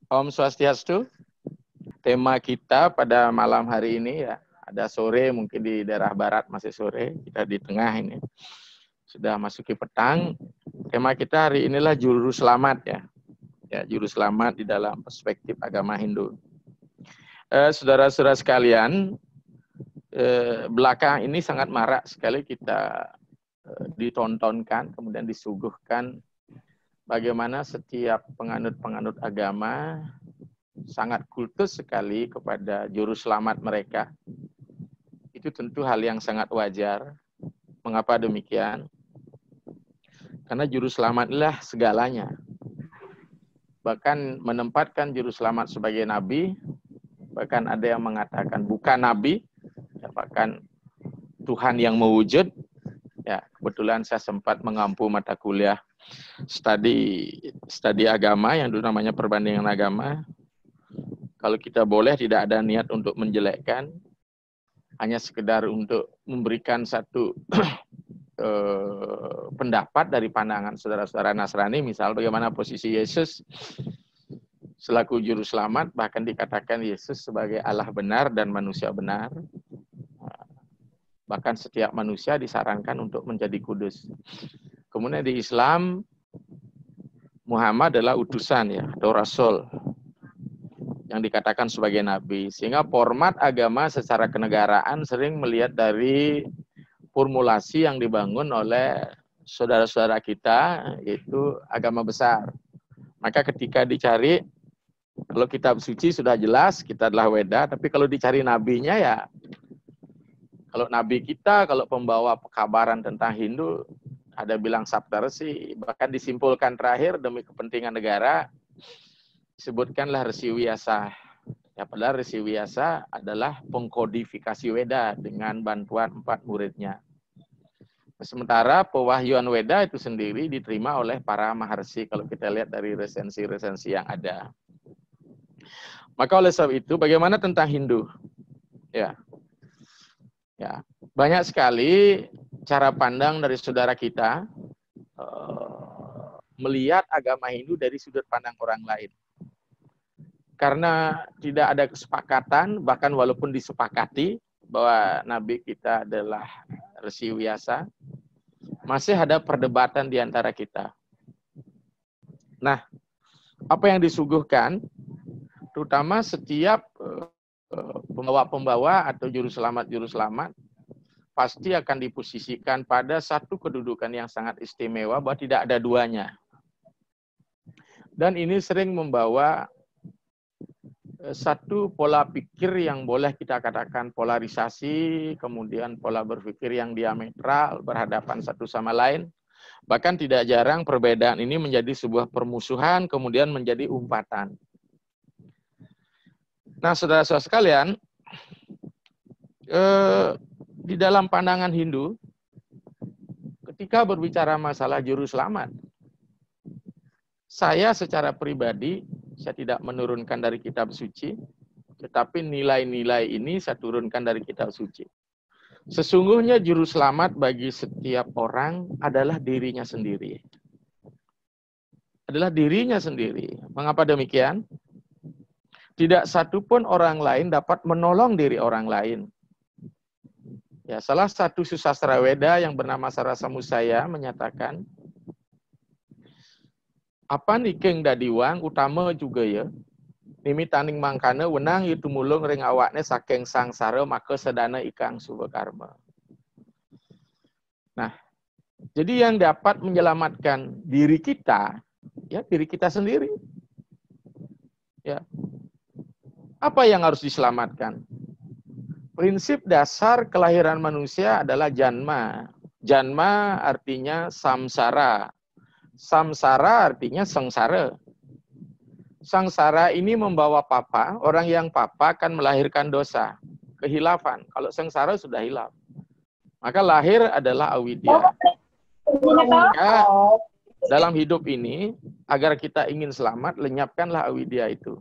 Om Swastiastu. Tema kita pada malam hari ini ya, ada sore, mungkin di daerah barat masih sore, kita di tengah ini. Sudah masuki petang. Tema kita hari inilah juru selamat ya. Ya, juru selamat di dalam perspektif agama Hindu. Saudara-saudara sekalian, belakang ini sangat marak sekali kita ditontonkan, kemudian disuguhkan bagaimana setiap penganut-penganut agama sangat kultus sekali kepada juru selamat mereka. Itu tentu hal yang sangat wajar. Mengapa demikian? Karena juru selamatlah segalanya. Bahkan menempatkan juru selamat sebagai nabi, bahkan ada yang mengatakan bukan nabi, ya, bahkan Tuhan yang mewujud. Ya, kebetulan saya sempat mengampu mata kuliah studi agama yang dulu namanya perbandingan agama. Kalau kita boleh tidak ada niat untuk menjelekkan, hanya sekedar untuk memberikan satu pendapat dari pandangan saudara-saudara Nasrani, misal bagaimana posisi Yesus selaku juru selamat, bahkan dikatakan Yesus sebagai Allah benar dan manusia benar. Bahkan setiap manusia disarankan untuk menjadi kudus. Kemudian di Islam, Muhammad adalah utusan ya, atau rasul yang dikatakan sebagai nabi. Sehingga format agama secara kenegaraan sering melihat dari formulasi yang dibangun oleh saudara-saudara kita, yaitu agama besar. Maka ketika dicari, kalau kitab suci sudah jelas, kita adalah Weda, tapi kalau dicari nabinya ya, kalau nabi kita, kalau pembawa pekabaran tentang Hindu, ada bilang Saptarsi, bahkan disimpulkan terakhir demi kepentingan negara, disebutkanlah Resi Wyasa. Ya, padahal Resi Wyasa adalah pengkodifikasi Weda dengan bantuan 4 muridnya. Sementara pewahyuan Weda itu sendiri diterima oleh para maharsi, kalau kita lihat dari resensi-resensi yang ada. Maka oleh sebab itu, bagaimana tentang Hindu? Ya, banyak sekali cara pandang dari saudara kita melihat agama Hindu dari sudut pandang orang lain. Karena tidak ada kesepakatan, bahkan walaupun disepakati bahwa Nabi kita adalah Resi Wyasa, masih ada perdebatan di antara kita. Nah, apa yang disuguhkan, terutama setiap pembawa-pembawa atau juru selamat pasti akan diposisikan pada satu kedudukan yang sangat istimewa bahwa tidak ada duanya. Dan ini sering membawa satu pola pikir yang boleh kita katakan polarisasi, kemudian pola berpikir yang diametral berhadapan satu sama lain. Bahkan tidak jarang perbedaan ini menjadi sebuah permusuhan, kemudian menjadi umpatan. Nah, saudara-saudara sekalian, di dalam pandangan Hindu, ketika berbicara masalah juru selamat, saya secara pribadi, saya tidak menurunkan dari kitab suci, tetapi nilai-nilai ini saya turunkan dari kitab suci. Sesungguhnya juru selamat bagi setiap orang adalah dirinya sendiri. Adalah dirinya sendiri. Mengapa demikian? Tidak satupun orang lain dapat menolong diri orang lain. Ya, salah satu susastra Weda yang bernama Sarasa Musaya menyatakan, apa nikeng dadiwang utama juga ya, nimitaning mangkana wenang itu mulung ring awakne saking sangsara maka sedana ikang subakarma. Nah, jadi yang dapat menyelamatkan diri kita, ya diri kita sendiri. Ya. Apa yang harus diselamatkan? Prinsip dasar kelahiran manusia adalah janma. Janma artinya samsara. Samsara artinya sengsara. Sengsara ini membawa papa. Orang yang papa akan melahirkan dosa, kehilafan. Kalau sengsara sudah hilaf. Maka lahir adalah awidya. Maka dalam hidup ini, agar kita ingin selamat, lenyapkanlah avidya itu.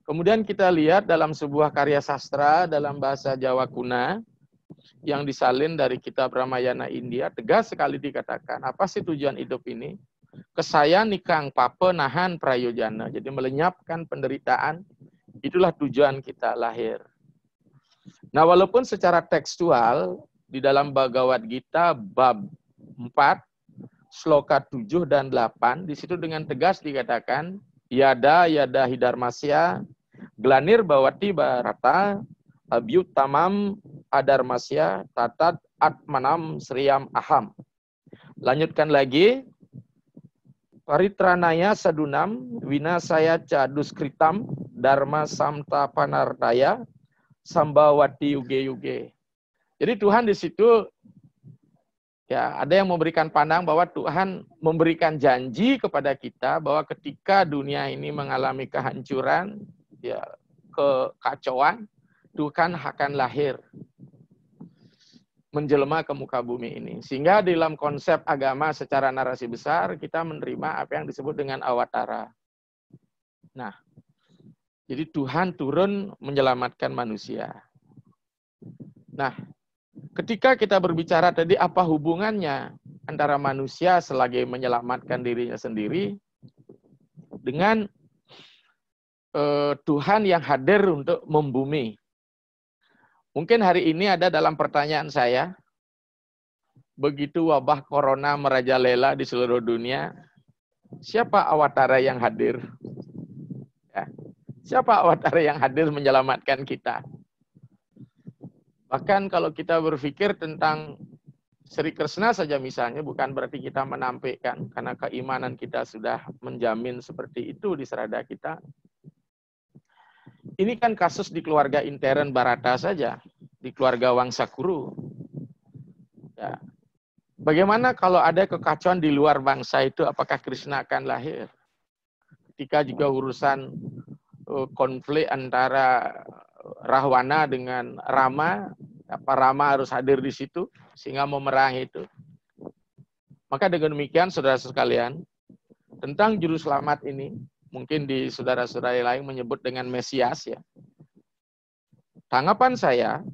Kemudian kita lihat dalam sebuah karya sastra dalam bahasa Jawa kuna, yang disalin dari kitab Ramayana India, tegas sekali dikatakan, apa sih tujuan hidup ini? Kesaya nikang pape nahan prayojana. Jadi melenyapkan penderitaan, itulah tujuan kita lahir. Nah, walaupun secara tekstual, di dalam Bhagavad Gita, bab 4, sloka 7 dan 8, di situ dengan tegas dikatakan, Yada yada hidarmasya, glanir bawati barata, abhyutamam adarmasya, tatat atmanam sriyam aham. Lanjutkan lagi, paritranaya sadunam, winasaya caduskritam, dharma samta panardaya, sambawati yuge yuge. Jadi Tuhan di situ, ya, ada yang memberikan pandang bahwa Tuhan memberikan janji kepada kita bahwa ketika dunia ini mengalami kehancuran, ya, kekacauan, Tuhan akan lahir menjelma ke muka bumi ini. Sehingga dalam konsep agama secara narasi besar, kita menerima apa yang disebut dengan awatara. Nah, jadi Tuhan turun menyelamatkan manusia. Nah, ketika kita berbicara tadi apa hubungannya antara manusia selagi menyelamatkan dirinya sendiri dengan Tuhan yang hadir untuk membumi. Mungkin hari ini ada dalam pertanyaan saya, begitu wabah corona merajalela di seluruh dunia, siapa awatara yang hadir? Ya. Siapa awatara yang hadir menyelamatkan kita? Bahkan kalau kita berpikir tentang Sri Krishna saja misalnya, bukan berarti kita menampilkan, karena keimanan kita sudah menjamin seperti itu di serada kita. Ini kan kasus di keluarga intern Barata saja, di keluarga Wangsa Kuru. Ya. Bagaimana kalau ada kekacauan di luar bangsa itu, apakah Krishna akan lahir? Ketika juga urusan konflik antara Rahwana dengan Rama, apa Rama harus hadir di situ sehingga memerangi itu. Maka dengan demikian, saudara sekalian, tentang juru selamat ini, mungkin di saudara-saudara lain menyebut dengan Mesias, ya. Tanggapan saya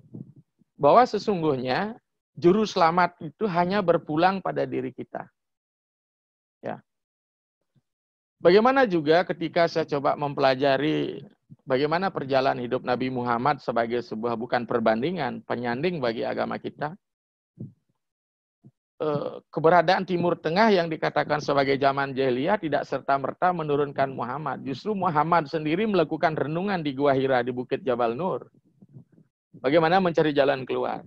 bahwa sesungguhnya juru selamat itu hanya berpulang pada diri kita. Ya. Bagaimana juga ketika saya coba mempelajari bagaimana perjalanan hidup Nabi Muhammad sebagai sebuah bukan perbandingan, penyanding bagi agama kita. Keberadaan Timur Tengah yang dikatakan sebagai zaman jahiliyah tidak serta-merta menurunkan Muhammad. Justru Muhammad sendiri melakukan renungan di Gua Hira di Bukit Jabal Nur. Bagaimana mencari jalan keluar.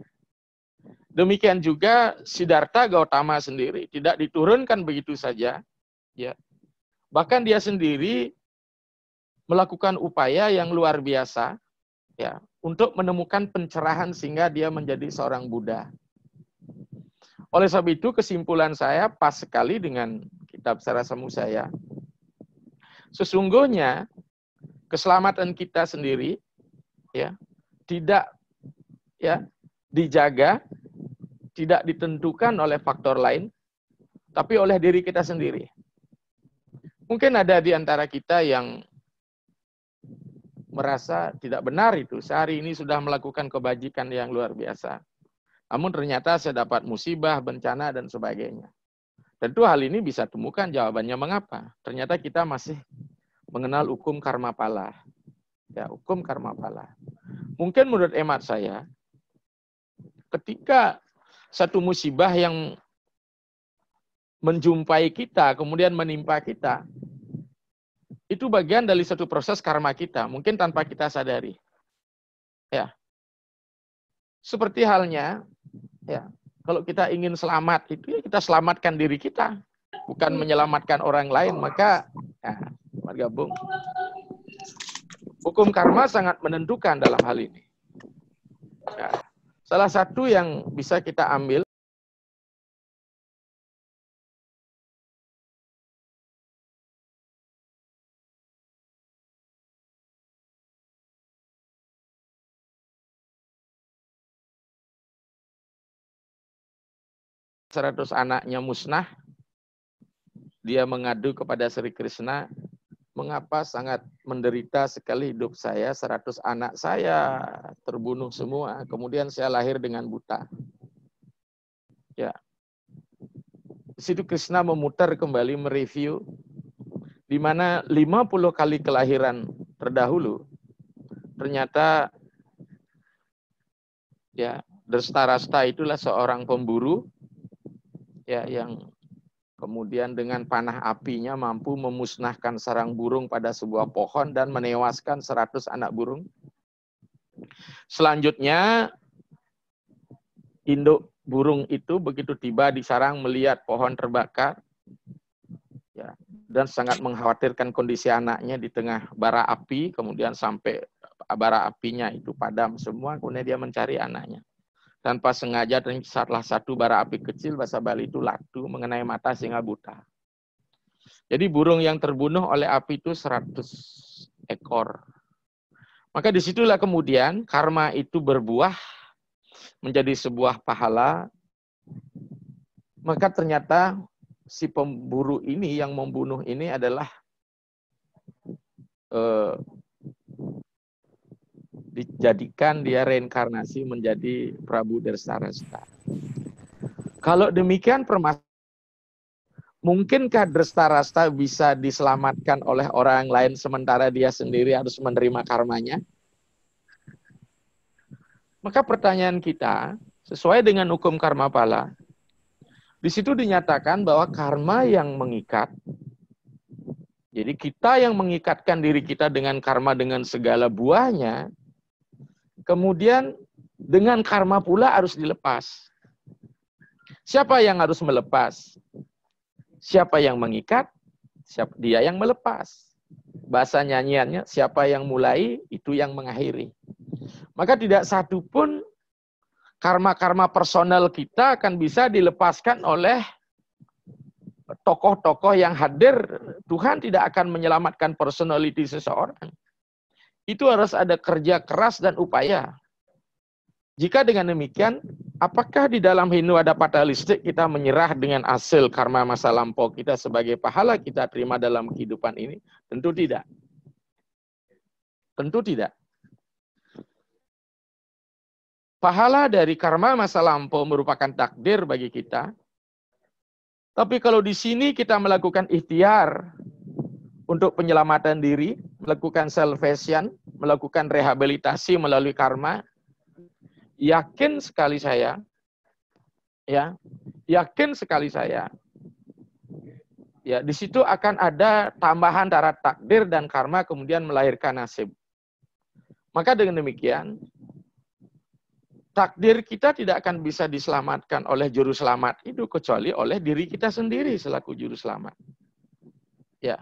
Demikian juga Siddhartha Gautama sendiri tidak diturunkan begitu saja. Ya. Bahkan dia sendiri melakukan upaya yang luar biasa, ya, untuk menemukan pencerahan sehingga dia menjadi seorang Buddha. Oleh sebab itu kesimpulan saya pas sekali dengan kitab Sarasamu saya. Sesungguhnya keselamatan kita sendiri, ya, tidak, ya, dijaga, tidak ditentukan oleh faktor lain, tapi oleh diri kita sendiri. Mungkin ada di antara kita yang merasa tidak benar itu. Sehari ini sudah melakukan kebajikan yang luar biasa. Namun ternyata saya dapat musibah, bencana, dan sebagainya. Tentu hal ini bisa temukan jawabannya mengapa. Ternyata kita masih mengenal hukum karma pala. Ya, hukum karma pala. Mungkin menurut hemat saya, ketika satu musibah yang menjumpai kita, kemudian menimpa kita, itu bagian dari satu proses karma kita, mungkin tanpa kita sadari. Ya. Seperti halnya, ya, kalau kita ingin selamat, itu ya kita selamatkan diri kita, bukan menyelamatkan orang lain, maka ya, bergabung. Hukum karma sangat menentukan dalam hal ini. Ya. Salah satu yang bisa kita ambil, seratus anaknya musnah, dia mengadu kepada Sri Krishna, mengapa sangat menderita sekali hidup saya, 100 anak saya terbunuh semua, kemudian saya lahir dengan buta. Ya. Di situ Krishna memutar kembali mereview di mana 50 kali kelahiran terdahulu ternyata ya Drestarasta itulah seorang pemburu ya yang kemudian dengan panah apinya mampu memusnahkan sarang burung pada sebuah pohon dan menewaskan 100 anak burung. Selanjutnya, induk burung itu begitu tiba di sarang melihat pohon terbakar, ya, dan sangat mengkhawatirkan kondisi anaknya di tengah bara api, kemudian sampai bara apinya itu padam semua, kemudian dia mencari anaknya. Tanpa sengaja salah satu bara api kecil, bahasa Bali itu latu, mengenai mata sehingga buta. Jadi burung yang terbunuh oleh api itu 100 ekor. Maka disitulah kemudian karma itu berbuah menjadi sebuah pahala. Maka ternyata si pemburu ini yang membunuh ini adalah dijadikan dia reinkarnasi menjadi Prabu Drestarasta. Kalau demikian mungkinkah Drestarasta bisa diselamatkan oleh orang lain sementara dia sendiri harus menerima karmanya? Maka pertanyaan kita, sesuai dengan hukum karma pala, di situ dinyatakan bahwa karma yang mengikat, jadi kita yang mengikatkan diri kita dengan karma dengan segala buahnya, kemudian dengan karma pula harus dilepas. Siapa yang harus melepas? Siapa yang mengikat? Dia yang melepas. Bahasa nyanyiannya, siapa yang mulai, itu yang mengakhiri. Maka tidak satu pun karma-karma personal kita akan bisa dilepaskan oleh tokoh-tokoh yang hadir. Tuhan tidak akan menyelamatkan personality seseorang. Itu harus ada kerja keras dan upaya. Jika dengan demikian, apakah di dalam Hindu ada fatalistik kita menyerah dengan hasil karma masa lampau kita sebagai pahala kita terima dalam kehidupan ini? Tentu tidak. Tentu tidak. Pahala dari karma masa lampau merupakan takdir bagi kita. Tapi kalau di sini kita melakukan ikhtiar untuk penyelamatan diri, melakukan salvation, melakukan rehabilitasi melalui karma, yakin sekali saya, di situ akan ada tambahan darah takdir dan karma kemudian melahirkan nasib. Maka dengan demikian, takdir kita tidak akan bisa diselamatkan oleh juru selamat itu kecuali oleh diri kita sendiri selaku juru selamat. Ya.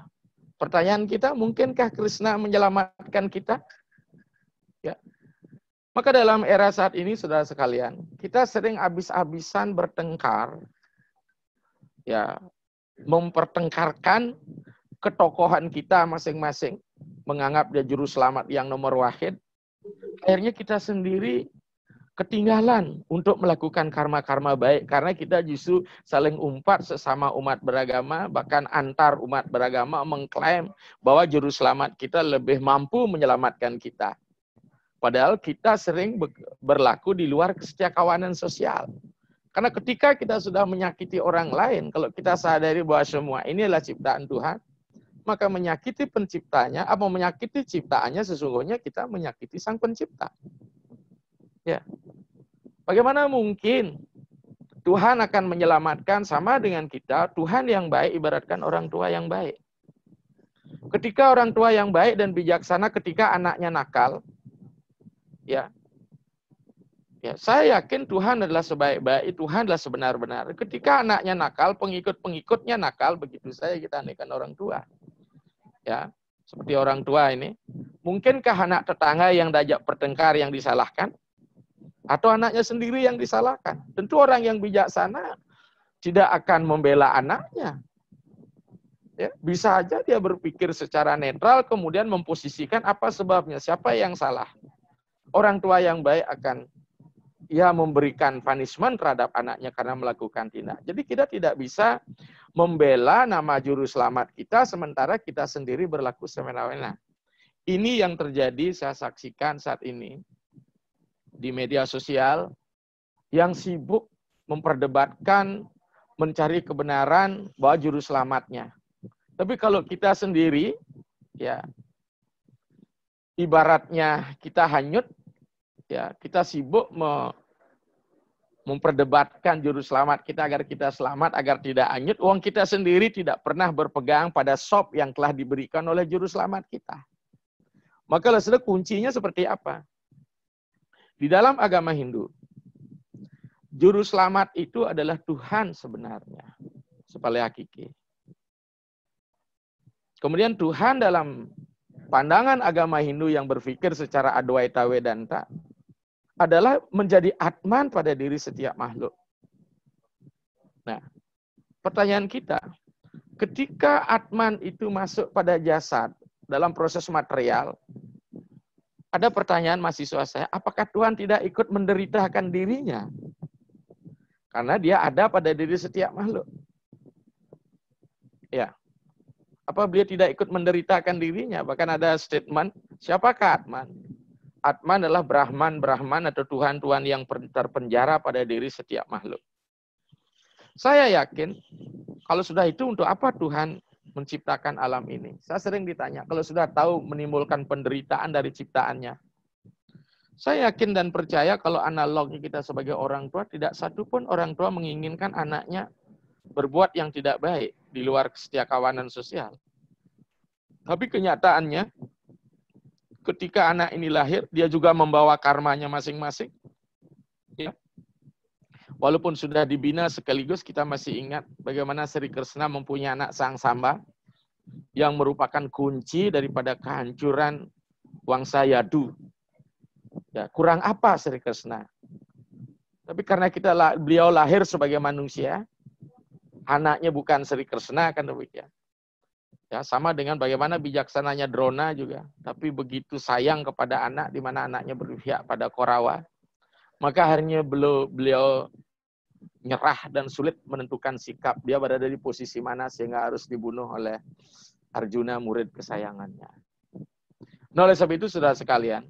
Pertanyaan kita, mungkinkah Krishna menyelamatkan kita? Ya. Maka dalam era saat ini, saudara sekalian, kita sering habis-habisan bertengkar, ya, mempertengkarkan ketokohan kita masing-masing, menganggap dia juru selamat yang nomor wahid. Akhirnya kita sendiri ketinggalan untuk melakukan karma-karma baik karena kita justru saling umpat sesama umat beragama, bahkan antar umat beragama mengklaim bahwa juru selamat kita lebih mampu menyelamatkan kita. Padahal kita sering berlaku di luar kesetiakawanan sosial. Karena ketika kita sudah menyakiti orang lain, kalau kita sadari bahwa semua ini adalah ciptaan Tuhan, maka menyakiti penciptanya, apa menyakiti ciptaannya sesungguhnya kita menyakiti sang pencipta. Ya. Bagaimana mungkin Tuhan akan menyelamatkan sama dengan kita, Tuhan yang baik ibaratkan orang tua yang baik. Ketika orang tua yang baik dan bijaksana ketika anaknya nakal, ya saya yakin Tuhan adalah sebaik-baik, Tuhan adalah sebenar-benar. Ketika anaknya nakal, pengikut-pengikutnya nakal, begitu saja kita andaikan orang tua. Ya, seperti orang tua ini. Mungkinkah anak tetangga yang diajak bertengkar yang disalahkan? Atau anaknya sendiri yang disalahkan? Tentu orang yang bijaksana tidak akan membela anaknya. Ya, bisa aja dia berpikir secara netral, kemudian memposisikan apa sebabnya, siapa yang salah. Orang tua yang baik akan ya memberikan punishment terhadap anaknya karena melakukan tindak. Jadi kita tidak bisa membela nama juru selamat kita sementara kita sendiri berlaku semena-mena. Ini yang terjadi saya saksikan saat ini di media sosial yang sibuk memperdebatkan, mencari kebenaran bahwa juru selamatnya. Tapi kalau kita sendiri, ya ibaratnya kita hanyut, ya kita sibuk memperdebatkan juru selamat kita agar kita selamat, agar tidak hanyut. Uang kita sendiri tidak pernah berpegang pada sop yang telah diberikan oleh juru selamat kita. Maka sudah kuncinya seperti apa? Di dalam agama Hindu, juru selamat itu adalah Tuhan sebenarnya, sebagai hakiki. Kemudian Tuhan dalam pandangan agama Hindu yang berpikir secara Adwaita Vedanta adalah menjadi Atman pada diri setiap makhluk. Nah, pertanyaan kita, ketika Atman itu masuk pada jasad dalam proses material, ada pertanyaan mahasiswa saya, apakah Tuhan tidak ikut menderitakan dirinya? Karena dia ada pada diri setiap makhluk. Ya. Apa beliau tidak ikut menderitakan dirinya? Bahkan ada statement, siapakah Atman? Atman adalah Brahman atau Tuhan-Tuhan yang terpenjara pada diri setiap makhluk. Saya yakin, kalau sudah itu untuk apa Tuhan menciptakan alam ini? Saya sering ditanya, kalau sudah tahu menimbulkan penderitaan dari ciptaannya. Saya yakin dan percaya kalau analognya kita sebagai orang tua, tidak satu pun orang tua menginginkan anaknya berbuat yang tidak baik di luar kesetiakawanan sosial. Tapi kenyataannya, ketika anak ini lahir, dia juga membawa karmanya masing-masing. Ya. Walaupun sudah dibina sekaligus, kita masih ingat bagaimana Sri Krishna mempunyai anak Sangsamba yang merupakan kunci daripada kehancuran Wangsa Yadu. Ya, kurang apa Sri Krishna? Tapi karena beliau lahir sebagai manusia, anaknya bukan Sri Krishna, kan demikian. Ya, sama dengan bagaimana bijaksananya Drona juga. Tapi begitu sayang kepada anak, di mana anaknya berpihak pada Korawa, maka akhirnya beliau nyerah dan sulit menentukan sikap. Dia berada di posisi mana sehingga harus dibunuh oleh Arjuna, murid kesayangannya. Nah, oleh sebab itu, saudara sekalian,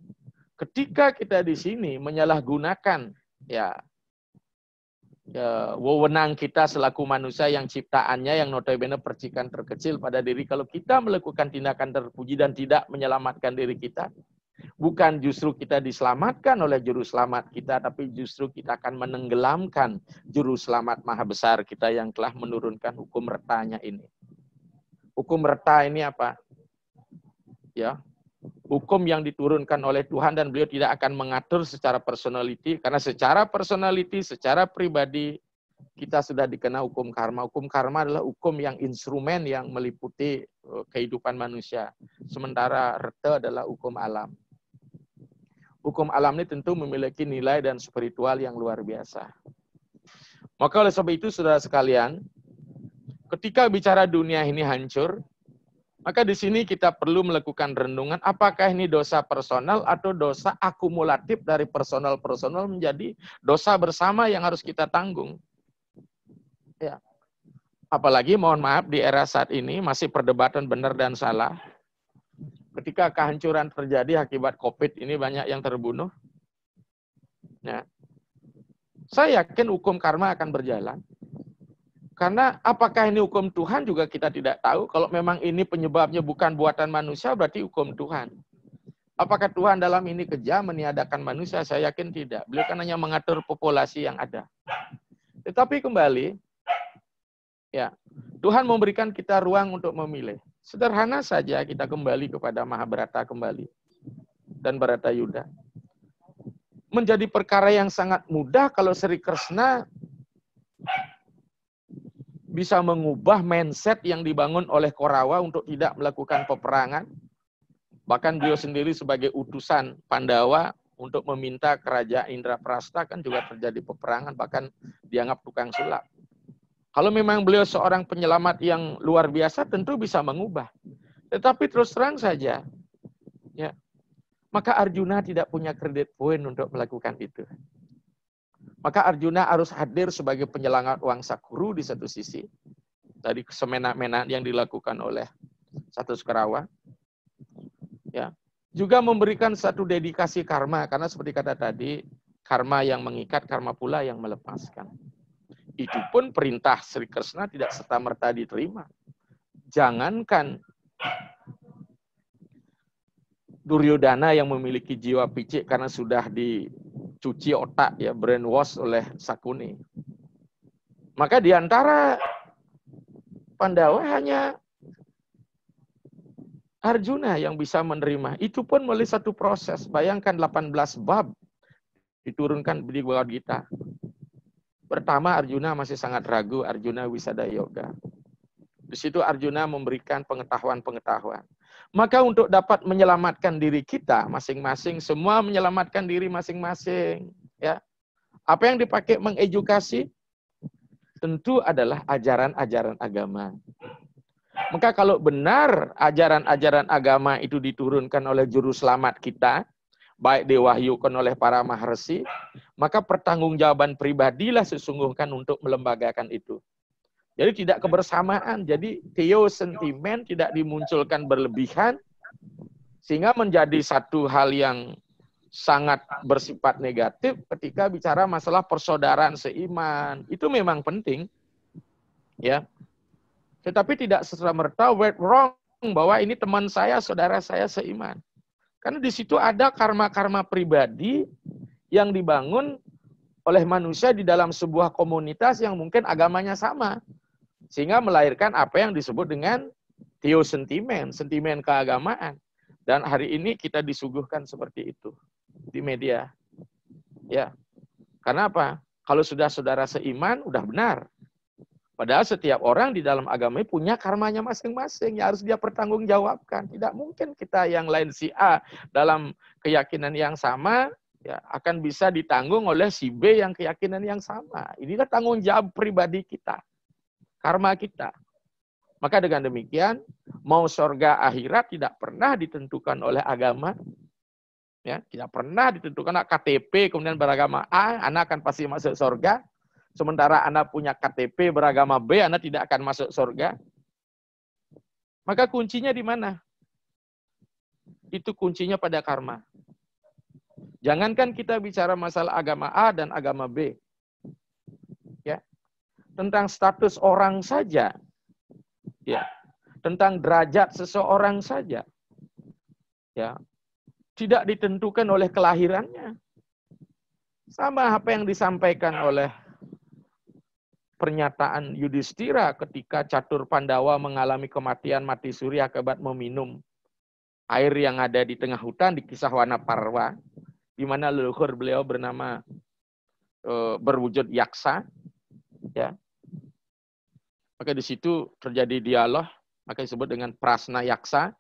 ketika kita di sini menyalahgunakan wewenang kita selaku manusia yang ciptaannya yang notabene percikan terkecil pada diri, kalau kita melakukan tindakan terpuji dan tidak menyelamatkan diri kita, bukan justru kita diselamatkan oleh juru selamat kita, tapi justru kita akan menenggelamkan juru selamat maha besar kita yang telah menurunkan hukum retanya ini. Hukum reta ini apa? Ya, hukum yang diturunkan oleh Tuhan dan beliau tidak akan mengatur secara personality, karena secara personality, secara pribadi, kita sudah dikenal hukum karma. Hukum karma adalah hukum yang instrumen yang meliputi kehidupan manusia. Sementara reta adalah hukum alam. Hukum alam ini tentu memiliki nilai dan spiritual yang luar biasa. Maka oleh sebab itu, saudara sekalian, ketika bicara dunia ini hancur, maka di sini kita perlu melakukan renungan, apakah ini dosa personal atau dosa akumulatif dari personal-personal menjadi dosa bersama yang harus kita tanggung. Ya. Apalagi mohon maaf di era saat ini masih perdebatan benar dan salah. Ketika kehancuran terjadi akibat COVID ini banyak yang terbunuh. Ya. Saya yakin hukum karma akan berjalan. Karena apakah ini hukum Tuhan juga kita tidak tahu. Kalau memang ini penyebabnya bukan buatan manusia, berarti hukum Tuhan. Apakah Tuhan dalam ini kejam meniadakan manusia? Saya yakin tidak. Beliau kan hanya mengatur populasi yang ada. Tetapi kembali, ya, Tuhan memberikan kita ruang untuk memilih. Sederhana saja kita kembali kepada Mahabharata kembali. Dan Bharatayuddha. Menjadi perkara yang sangat mudah kalau Sri Krishna bisa mengubah mindset yang dibangun oleh Korawa untuk tidak melakukan peperangan. Bahkan beliau sendiri sebagai utusan Pandawa untuk meminta kerajaan Indraprastha kan juga terjadi peperangan, bahkan dianggap tukang sulap. Kalau memang beliau seorang penyelamat yang luar biasa, tentu bisa mengubah. Tetapi terus terang saja, ya, maka Arjuna tidak punya kredit poin untuk melakukan itu. Maka Arjuna harus hadir sebagai penyelangat wangsa kuru di satu sisi. Tadi semena-mena yang dilakukan oleh Satyakarawa. Ya. Juga memberikan satu dedikasi karma. Karena seperti kata tadi, karma yang mengikat, karma pula yang melepaskan. Itu pun perintah Sri Krishna tidak serta-merta diterima. Jangankan Duryodhana yang memiliki jiwa picik karena sudah dicuci otak, ya, brainwash oleh Sakuni. Maka di antara Pandawa hanya Arjuna yang bisa menerima. Itu pun melalui satu proses. Bayangkan 18 bab diturunkan di Bhagavad Gita. Pertama Arjuna masih sangat ragu, Arjuna Wisada Yoga. Di situ Arjuna memberikan pengetahuan-pengetahuan. Maka untuk dapat menyelamatkan diri kita masing-masing, semua menyelamatkan diri masing-masing. Ya. Apa yang dipakai mengedukasi? Tentu adalah ajaran-ajaran agama. Maka kalau benar ajaran-ajaran agama itu diturunkan oleh juru selamat kita, baik diwahyukan oleh para maharsi, maka pertanggungjawaban pribadilah sesungguhnya untuk melembagakan itu. Jadi tidak kebersamaan, jadi teosentimen tidak dimunculkan berlebihan, sehingga menjadi satu hal yang sangat bersifat negatif ketika bicara masalah persaudaraan seiman. Itu memang penting, ya. Tetapi tidak serta-merta wrong bahwa ini teman saya, saudara saya seiman. Karena di situ ada karma-karma pribadi yang dibangun oleh manusia di dalam sebuah komunitas yang mungkin agamanya sama. Sehingga melahirkan apa yang disebut dengan teosentimen, sentimen keagamaan. Dan hari ini kita disuguhkan seperti itu di media. Ya. Karena apa? Kalau sudah saudara seiman, udah benar. Padahal setiap orang di dalam agama punya karmanya masing-masing yang harus dia pertanggungjawabkan. Tidak mungkin kita yang lain si A dalam keyakinan yang sama ya, akan bisa ditanggung oleh si B yang keyakinan yang sama. Inilah tanggung jawab pribadi kita. Karma kita. Maka dengan demikian, mau surga akhirat tidak pernah ditentukan oleh agama. Ya, tidak pernah ditentukan KTP kemudian beragama A, Anda akan pasti masuk surga. Sementara Anda punya KTP beragama B, Anda tidak akan masuk surga. Maka kuncinya di mana? Itu kuncinya pada karma. Jangankan kita bicara masalah agama A dan agama B. Ya. Tentang status orang saja, ya, tentang derajat seseorang saja, ya, tidak ditentukan oleh kelahirannya. Sama apa yang disampaikan oleh pernyataan Yudhistira ketika Catur Pandawa mengalami kematian mati suri akibat meminum air yang ada di tengah hutan di kisah Wanaparwa, di mana leluhur beliau bernama berwujud yaksa, ya. Maka di situ terjadi dialog, maka disebut dengan prasna yaksa.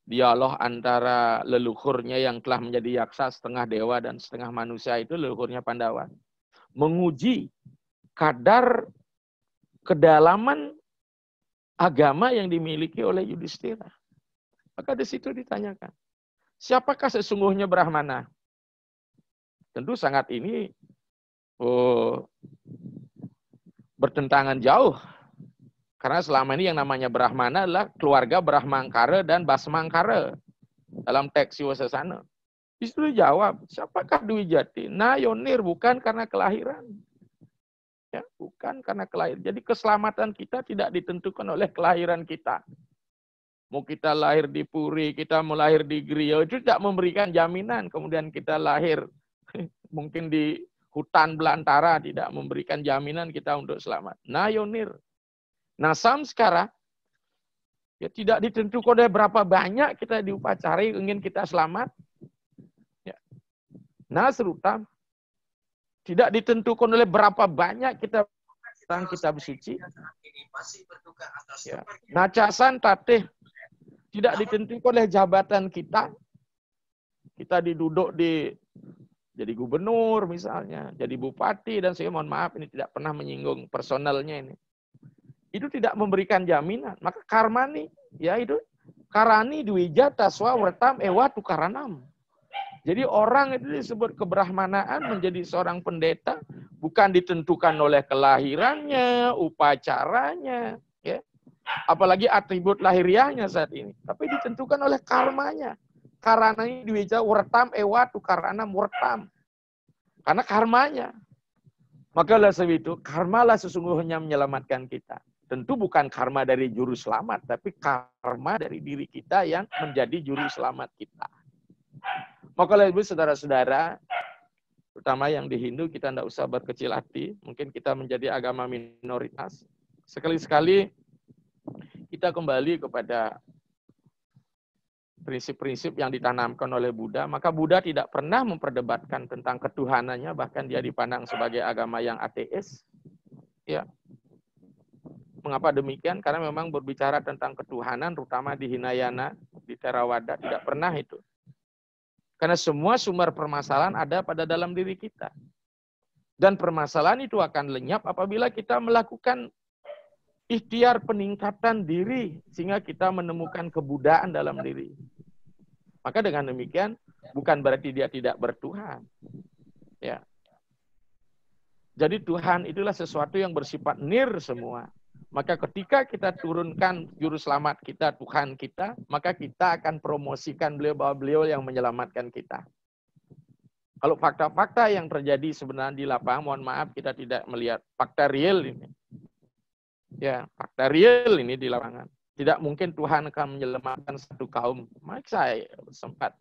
Dialog antara leluhurnya yang telah menjadi yaksa, setengah dewa dan setengah manusia itu leluhurnya Pandawa. Menguji kadar kedalaman agama yang dimiliki oleh Yudhistira. Maka di situ ditanyakan, siapakah sesungguhnya Brahmana? Tentu sangat ini bertentangan jauh. Karena selama ini yang namanya Brahmana adalah keluarga Brahmangkara dan Basmangkara dalam teks Siwasasana. Di situ dijawab, siapakah Dwi Jati? Nah, Yonir, bukan karena kelahiran. Ya, bukan karena kelahiran. Jadi keselamatan kita tidak ditentukan oleh kelahiran kita. Mau kita lahir di Puri, kita mau lahir di Griya, itu tidak memberikan jaminan. Kemudian kita lahir mungkin di hutan belantara, tidak memberikan jaminan kita untuk selamat. Nah, Yonir. Nah, samskara ya tidak ditentukan oleh berapa banyak kita diupacari ingin kita selamat. Ya. Nah, serutam tidak ditentukan oleh berapa banyak kita tentang kitab suci. Ya. Nah, casan tatih tidak ditentukan oleh jabatan kita. Kita diduduk jadi gubernur misalnya, jadi bupati dan saya mohon maaf ini tidak pernah menyinggung personalnya ini. Itu tidak memberikan jaminan. Maka karma nih, ya itu karani dwija taswa wertam ewa tukaranam. Jadi orang itu disebut kebrahmanaan menjadi seorang pendeta bukan ditentukan oleh kelahirannya, upacaranya, ya. Apalagi atribut lahiriahnya saat ini, tapi ditentukan oleh karmanya. Karena ini diwija wertam ewatu karena murtam. Karena karmanya. Maka oleh sebab itu, karmalah sesungguhnya menyelamatkan kita. Tentu bukan karma dari juru selamat, tapi karma dari diri kita yang menjadi juru selamat kita. Maka oleh itu, saudara-saudara, terutama yang di Hindu, kita tidak usah berkecil hati. Mungkin kita menjadi agama minoritas. Sekali-sekali kita kembali kepada prinsip-prinsip yang ditanamkan oleh Buddha, maka Buddha tidak pernah memperdebatkan tentang ketuhanannya, bahkan dia dipandang sebagai agama yang ateis. Ya. Mengapa demikian? Karena memang berbicara tentang ketuhanan, terutama di Hinayana, di Theravada, tidak pernah itu. Karena semua sumber permasalahan ada pada dalam diri kita. Dan permasalahan itu akan lenyap apabila kita melakukan ikhtiar peningkatan diri, sehingga kita menemukan kebudaan dalam diri. Maka dengan demikian, bukan berarti dia tidak bertuhan. Ya. Jadi Tuhan itulah sesuatu yang bersifat nir semua. Maka ketika kita turunkan juru selamat kita, Tuhan kita, maka kita akan promosikan beliau bahwa beliau yang menyelamatkan kita. Kalau fakta-fakta yang terjadi sebenarnya di lapangan, mohon maaf kita tidak melihat fakta real ini. Ya, fakta real ini di lapangan. Tidak mungkin Tuhan akan menyelamatkan satu kaum. Maka saya sempat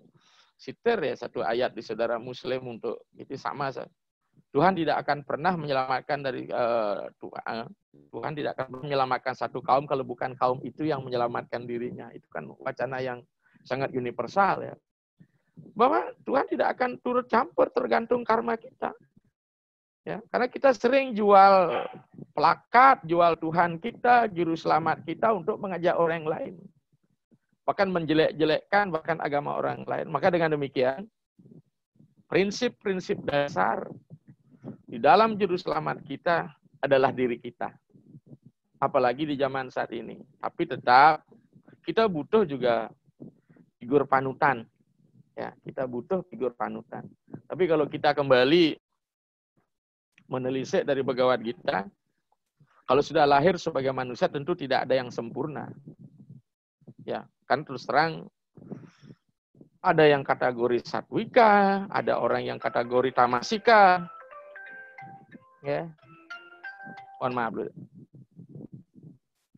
sitir ya satu ayat di saudara Muslim untuk itu sama saja. Tuhan tidak akan pernah menyelamatkan dari Tuhan tidak akan menyelamatkan satu kaum kalau bukan kaum itu yang menyelamatkan dirinya. Itu kan wacana yang sangat universal ya. Bahwa Tuhan tidak akan turut campur tergantung karma kita. Ya, karena kita sering jual plakat, jual Tuhan kita, juru selamat kita untuk mengajak orang lain. Bahkan menjelek-jelekkan bahkan agama orang lain. Maka dengan demikian prinsip-prinsip dasar di dalam juru selamat kita adalah diri kita. Apalagi di zaman saat ini. Tapi tetap kita butuh juga figur panutan. Ya, kita butuh figur panutan. Tapi kalau kita kembali menelisik dari Bhagavad Gita, kalau sudah lahir sebagai manusia tentu tidak ada yang sempurna. Ya, kan terus terang ada yang kategori satwika, ada orang yang kategori tamasika. Ya, mohon maaf dulu.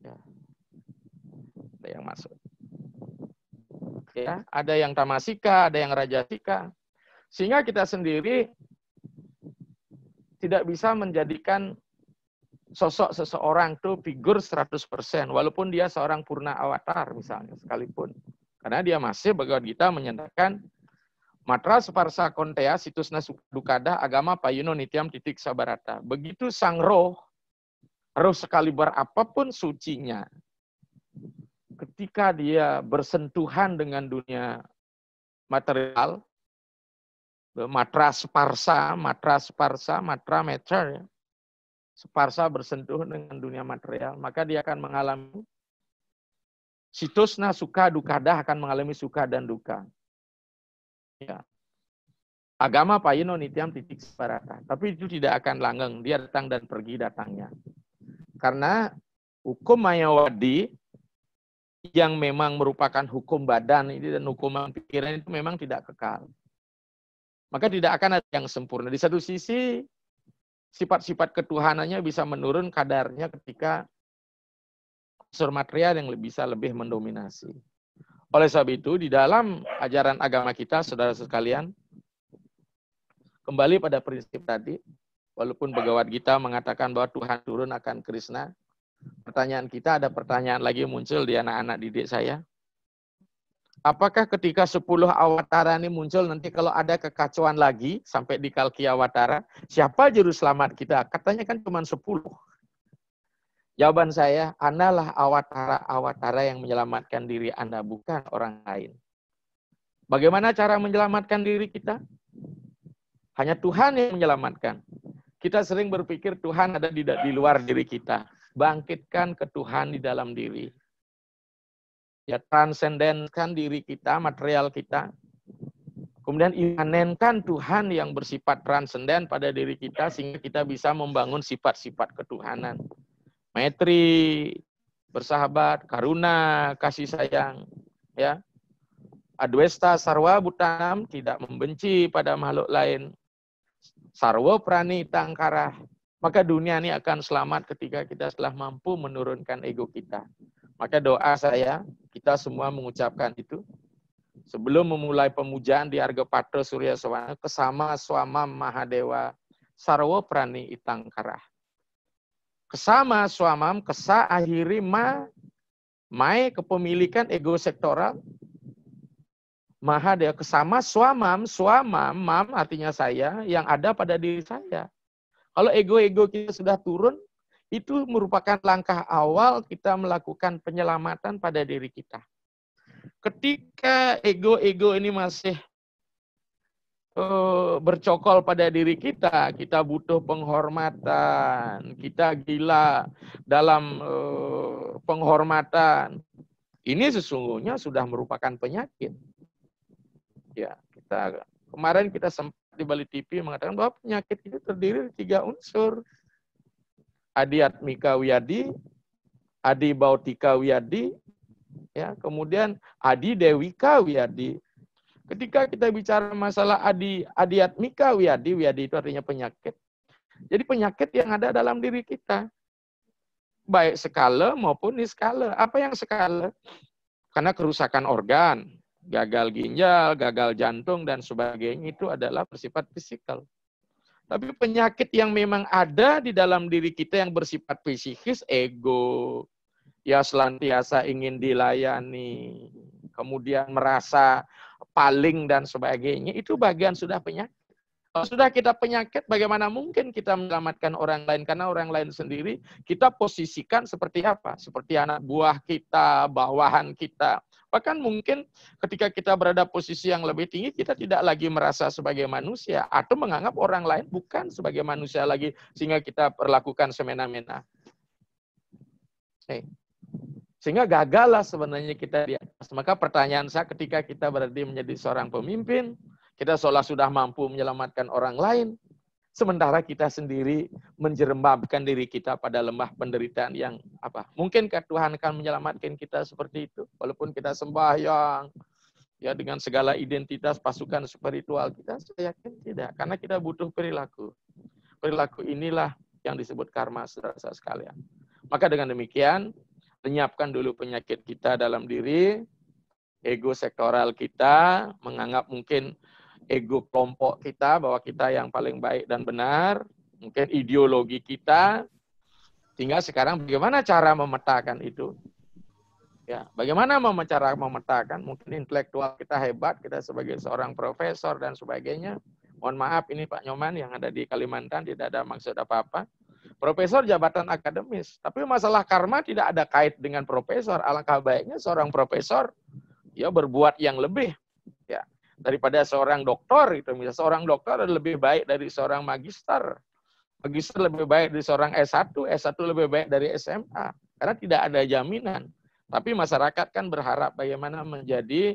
Ya. Ada yang masuk. Ya, ada yang tamasika, ada yang rajasika. Sehingga kita sendiri tidak bisa menjadikan sosok seseorang itu figur 100%, walaupun dia seorang purna avatar misalnya sekalipun. Karena dia masih Bhagavad Gita menyatakan Matra separsa kontea situsna dukada agama payuno nityam titik sabarata. Begitu sang roh sekaliber apapun sucinya, ketika dia bersentuhan dengan dunia material, matra separsa, matra matter, separsa bersentuh dengan dunia material, maka dia akan mengalami situsna suka dukada, akan mengalami suka dan duka. Ya. Agama payuno nityam titik sabarata. Tapi itu tidak akan langgeng. Dia datang dan pergi datangnya. Karena hukum mayawadi yang memang merupakan hukum badan ini dan hukum pikiran itu memang tidak kekal. Maka tidak akan ada yang sempurna. Di satu sisi, sifat-sifat ketuhanannya bisa menurun kadarnya ketika unsur material yang bisa lebih mendominasi. Oleh sebab itu, di dalam ajaran agama kita, saudara sekalian, kembali pada prinsip tadi, walaupun Bhagavad Gita mengatakan bahwa Tuhan turun akan Krishna, pertanyaan kita, ada pertanyaan lagi muncul di anak-anak didik saya. Apakah ketika 10 awatara ini muncul, nanti kalau ada kekacauan lagi, sampai di Kalki Awatara, siapa juru selamat kita? Katanya kan cuma 10. Jawaban saya, Analah awatara yang menyelamatkan diri Anda, bukan orang lain. Bagaimana cara menyelamatkan diri kita? Hanya Tuhan yang menyelamatkan. Kita sering berpikir Tuhan ada di luar diri kita. Bangkitkan ke Tuhan di dalam diri. Ya, transendenkan diri kita, material kita. Kemudian imanenkan Tuhan yang bersifat transenden pada diri kita sehingga kita bisa membangun sifat-sifat ketuhanan. Maitri, bersahabat, karuna, kasih sayang, ya. Adwesta sarwa butanam, tidak membenci pada makhluk lain. Sarwa prani tangkarah. Maka dunia ini akan selamat ketika kita telah mampu menurunkan ego kita. Maka doa saya, kita semua mengucapkan itu. Sebelum memulai pemujaan di Argapatra Surya Sawana, kesama swamam Mahadewa, sarwa prani itangkarah. Kesama swamam, kesa akhiri mai kepemilikan ego sektoral, Mahadewa, kesama swamam, mam artinya saya, yang ada pada diri saya. Kalau ego-ego kita sudah turun, itu merupakan langkah awal kita melakukan penyelamatan pada diri kita. Ketika ego-ego ini masih bercokol pada diri kita, kita butuh penghormatan, kita gila dalam penghormatan. Ini sesungguhnya sudah merupakan penyakit. Ya, kemarin kita sempat di Bali TV mengatakan bahwa penyakit itu terdiri dari 3 unsur. Adiatmika wiyadi, adi bautika wiyadi, ya, kemudian adi dewika wiyadi. Ketika kita bicara masalah adiatmika wiyadi itu artinya penyakit. Jadi penyakit yang ada dalam diri kita. Baik skala maupun niskala. Apa yang skala? Karena kerusakan organ, gagal ginjal, gagal jantung, dan sebagainya itu adalah bersifat fisikal. Tapi penyakit yang memang ada di dalam diri kita yang bersifat psikis, ego, ya selantiasa ingin dilayani, kemudian merasa paling dan sebagainya, itu bagian sudah penyakit. Kalau sudah kita penyakit, bagaimana mungkin kita menyelamatkan orang lain? Karena orang lain sendiri kita posisikan seperti apa? Seperti anak buah kita, bawahan kita. Bahkan mungkin ketika kita berada posisi yang lebih tinggi, kita tidak lagi merasa sebagai manusia. Atau menganggap orang lain bukan sebagai manusia lagi, sehingga kita perlakukan semena-mena. Sehingga gagallah sebenarnya kita di atas. Maka pertanyaan saya ketika kita berada menjadi seorang pemimpin, kita seolah sudah mampu menyelamatkan orang lain, sementara kita sendiri menjerembabkan diri kita pada lembah penderitaan yang apa? Mungkinkah Tuhan akan menyelamatkan kita seperti itu? Walaupun kita sembahyang, ya dengan segala identitas pasukan spiritual kita, saya yakin tidak. Karena kita butuh perilaku. Perilaku inilah yang disebut karma, saudara-saudara sekalian. Maka dengan demikian, lenyapkan dulu penyakit kita dalam diri, ego sektoral kita, menganggap mungkin ego kelompok kita bahwa kita yang paling baik dan benar, mungkin ideologi kita. Tinggal sekarang bagaimana cara memetakan itu? Ya, bagaimana cara memetakan? Mungkin intelektual kita hebat, kita sebagai seorang profesor dan sebagainya. Mohon maaf ini Pak Nyoman yang ada di Kalimantan tidak ada maksud apa-apa. Profesor jabatan akademis, tapi masalah karma tidak ada kait dengan profesor. Alangkah baiknya seorang profesor ya berbuat yang lebih. Ya. Daripada seorang doktor itu, misalnya seorang dokter lebih baik dari seorang magister, magister lebih baik dari seorang S1, S1 lebih baik dari SMA, karena tidak ada jaminan. Tapi masyarakat kan berharap bagaimana menjadi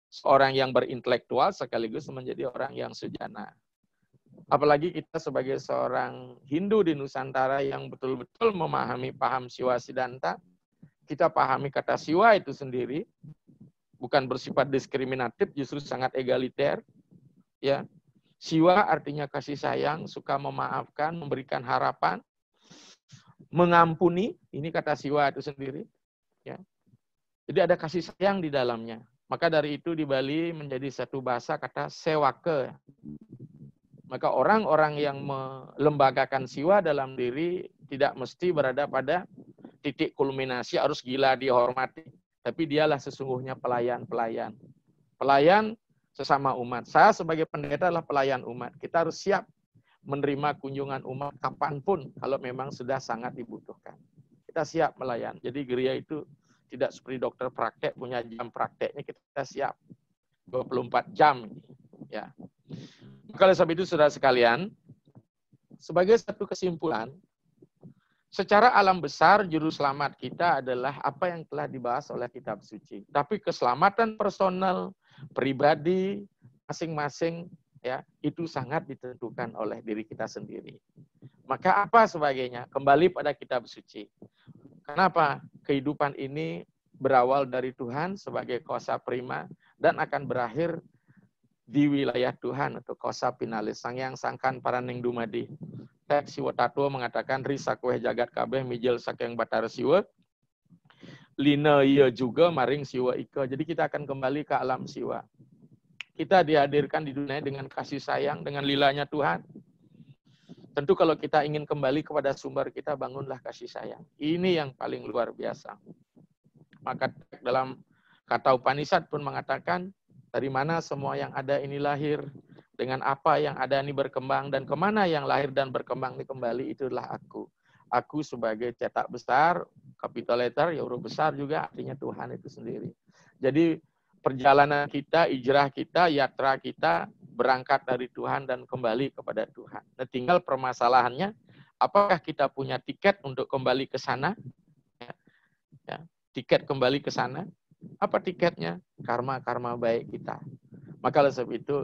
seorang yang berintelektual sekaligus menjadi orang yang sujana. Apalagi kita sebagai seorang Hindu di Nusantara yang betul-betul memahami paham Siwa Siddhanta, kita pahami kata Siwa itu sendiri, bukan bersifat diskriminatif, justru sangat egaliter. Ya, Siwa artinya kasih sayang, suka memaafkan, memberikan harapan, mengampuni. Ini kata Siwa itu sendiri. Ya, jadi ada kasih sayang di dalamnya. Maka dari itu di Bali menjadi satu bahasa kata sewake. Maka orang-orang yang melembagakan Siwa dalam diri tidak mesti berada pada titik kulminasi harus gila dihormati. Tapi dialah sesungguhnya pelayan-pelayan. Pelayan sesama umat. Saya sebagai pendeta adalah pelayan umat. Kita harus siap menerima kunjungan umat kapanpun kalau memang sudah sangat dibutuhkan. Kita siap melayan. Jadi gereja itu tidak seperti dokter praktek, punya jam prakteknya, kita siap. 24 jam. Ya. Kalau sebab itu saudara sekalian, sebagai satu kesimpulan, secara alam besar, juru selamat kita adalah apa yang telah dibahas oleh kitab suci. Tapi keselamatan personal, pribadi, masing-masing ya itu sangat ditentukan oleh diri kita sendiri. Maka apa sebagainya? Kembali pada kitab suci. Kenapa? Kehidupan ini berawal dari Tuhan sebagai kosa prima dan akan berakhir di wilayah Tuhan atau kosa finalis. Sangyang sangkan paraning dumadi. Teks siwa tatua mengatakan risa kueh jagat kabeh mijil saking batar siwa. Lina iya juga maring siwa ika. Jadi kita akan kembali ke alam siwa. Kita dihadirkan di dunia dengan kasih sayang, dengan lilanya Tuhan. Tentu kalau kita ingin kembali kepada sumber kita, bangunlah kasih sayang. Ini yang paling luar biasa. Maka dalam kata Upanishad pun mengatakan, dari mana semua yang ada ini lahir, dengan apa yang ada ini berkembang, dan kemana yang lahir dan berkembang ini kembali, itulah aku. Aku sebagai cetak besar, capital letter, ya huruf besar juga artinya Tuhan itu sendiri. Jadi perjalanan kita, hijrah kita, yatra kita, berangkat dari Tuhan dan kembali kepada Tuhan. Nah, tinggal permasalahannya, apakah kita punya tiket untuk kembali ke sana? Ya, tiket kembali ke sana. Apa tiketnya? Karma-karma baik kita. Maka oleh sebab itu,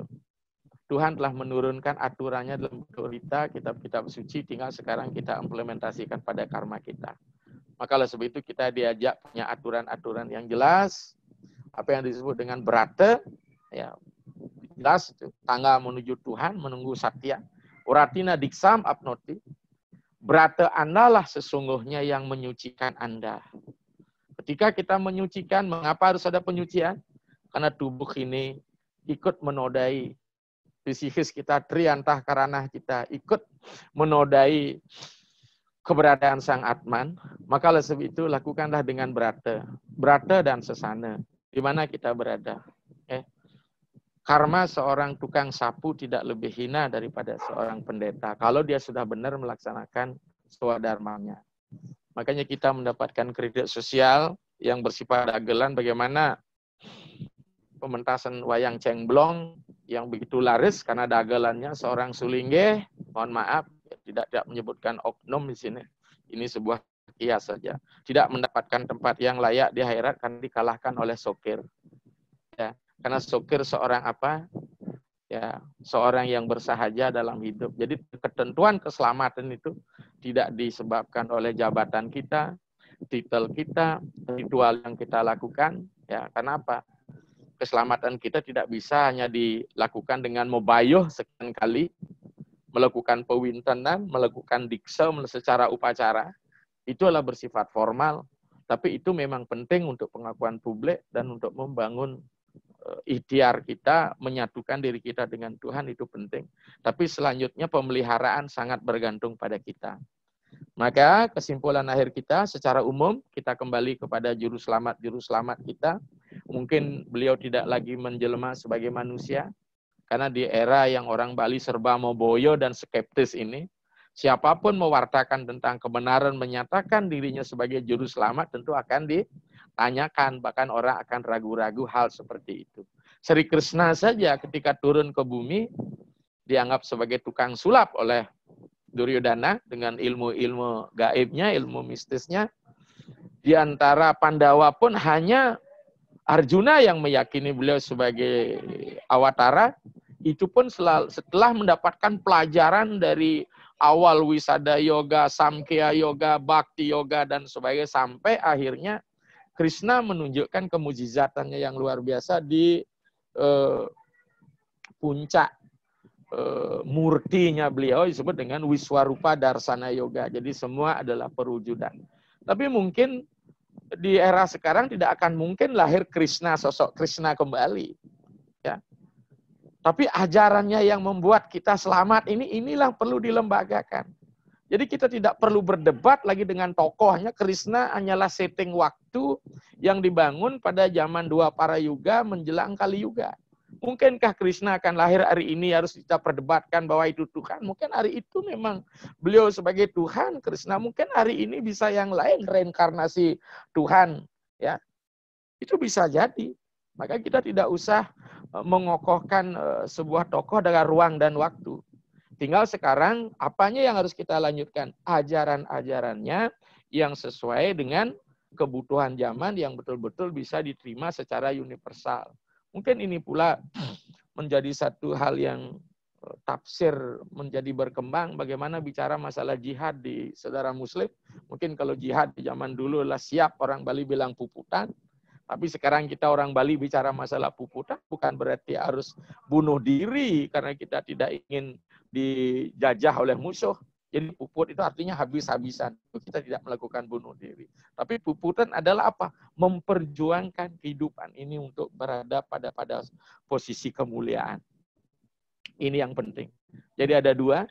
Tuhan telah menurunkan aturannya dalam berita, kitab-kitab suci, tinggal sekarang kita implementasikan pada karma kita. Maka oleh sebab itu kita diajak punya aturan-aturan yang jelas, apa yang disebut dengan brata, ya jelas itu, tangga menuju Tuhan, menunggu satya. Uratina diksam apnoti, brata Anda lah sesungguhnya yang menyucikan Anda. Ketika kita menyucikan, mengapa harus ada penyucian? Karena tubuh ini ikut menodai psikis kita, triantah karanah kita, ikut menodai keberadaan Sang Atman. Maka oleh sebab itu, lakukanlah dengan brata. Brata dan sesana. Di mana kita berada. Karma seorang tukang sapu tidak lebih hina daripada seorang pendeta. Kalau dia sudah benar melaksanakan swadharmanya. Makanya kita mendapatkan kredit sosial yang bersifat dagelan. Bagaimana pementasan wayang cengblong yang begitu laris karena dagelannya seorang sulingge, mohon maaf, tidak menyebutkan oknum di sini. Ini sebuah kias saja. Tidak mendapatkan tempat yang layak di akhirat karena dikalahkan oleh sokir. Ya, karena sokir seorang apa? Ya, seorang yang bersahaja dalam hidup. Jadi ketentuan keselamatan itu tidak disebabkan oleh jabatan kita, titel kita, ritual yang kita lakukan. Ya, kenapa? Keselamatan kita tidak bisa hanya dilakukan dengan mebayuh sekian kali, melakukan pewintenan, melakukan diksa secara upacara. Itu adalah bersifat formal, tapi itu memang penting untuk pengakuan publik dan untuk membangun ikhtiar kita, menyatukan diri kita dengan Tuhan, itu penting. Tapi selanjutnya pemeliharaan sangat bergantung pada kita. Maka kesimpulan akhir kita secara umum, kita kembali kepada juru selamat kita. Mungkin beliau tidak lagi menjelma sebagai manusia, karena di era yang orang Bali serba moboyo dan skeptis ini, siapapun mewartakan tentang kebenaran, menyatakan dirinya sebagai juru selamat, tentu akan ditanyakan, bahkan orang akan ragu-ragu hal seperti itu. Sri Krishna saja ketika turun ke bumi, dianggap sebagai tukang sulap oleh Duryodhana dengan ilmu-ilmu gaibnya, ilmu mistisnya. Di antara Pandawa pun hanya Arjuna yang meyakini beliau sebagai awatara. Itu pun setelah mendapatkan pelajaran dari awal wisada yoga, samkhya yoga, bhakti yoga, dan sebagainya, sampai akhirnya Krishna menunjukkan kemujizatannya yang luar biasa di puncak murtinya beliau, disebut dengan Wiswarupa Darsana Yoga. Jadi semua adalah perwujudan. Tapi mungkin di era sekarang tidak akan mungkin lahir Krishna, sosok Krishna kembali. Ya. Tapi ajarannya yang membuat kita selamat inilah perlu dilembagakan. Jadi kita tidak perlu berdebat lagi dengan tokohnya. Krishna hanyalah setting waktu yang dibangun pada zaman dua para yuga menjelang Kali Yuga. Mungkinkah Krishna akan lahir hari ini, harus kita perdebatkan bahwa itu Tuhan? Mungkin hari itu memang beliau sebagai Tuhan, Krishna. Mungkin hari ini bisa yang lain, reinkarnasi Tuhan. Ya, itu bisa jadi. Maka kita tidak usah mengokohkan sebuah tokoh dengan ruang dan waktu. Tinggal sekarang apanya yang harus kita lanjutkan? Ajaran-ajarannya yang sesuai dengan kebutuhan zaman yang betul-betul bisa diterima secara universal. Mungkin ini pula menjadi satu hal yang tafsir menjadi berkembang. Bagaimana bicara masalah jihad di saudara muslim. Mungkin kalau jihad di zaman dulu lah siap, orang Bali bilang puputan. Tapi sekarang kita orang Bali bicara masalah puputan, bukan berarti harus bunuh diri karena kita tidak ingin dijajah oleh musuh. Jadi puput itu artinya habis-habisan. Kita tidak melakukan bunuh diri. Tapi puputan adalah apa? Memperjuangkan kehidupan ini untuk berada pada posisi kemuliaan. Ini yang penting. Jadi ada dua,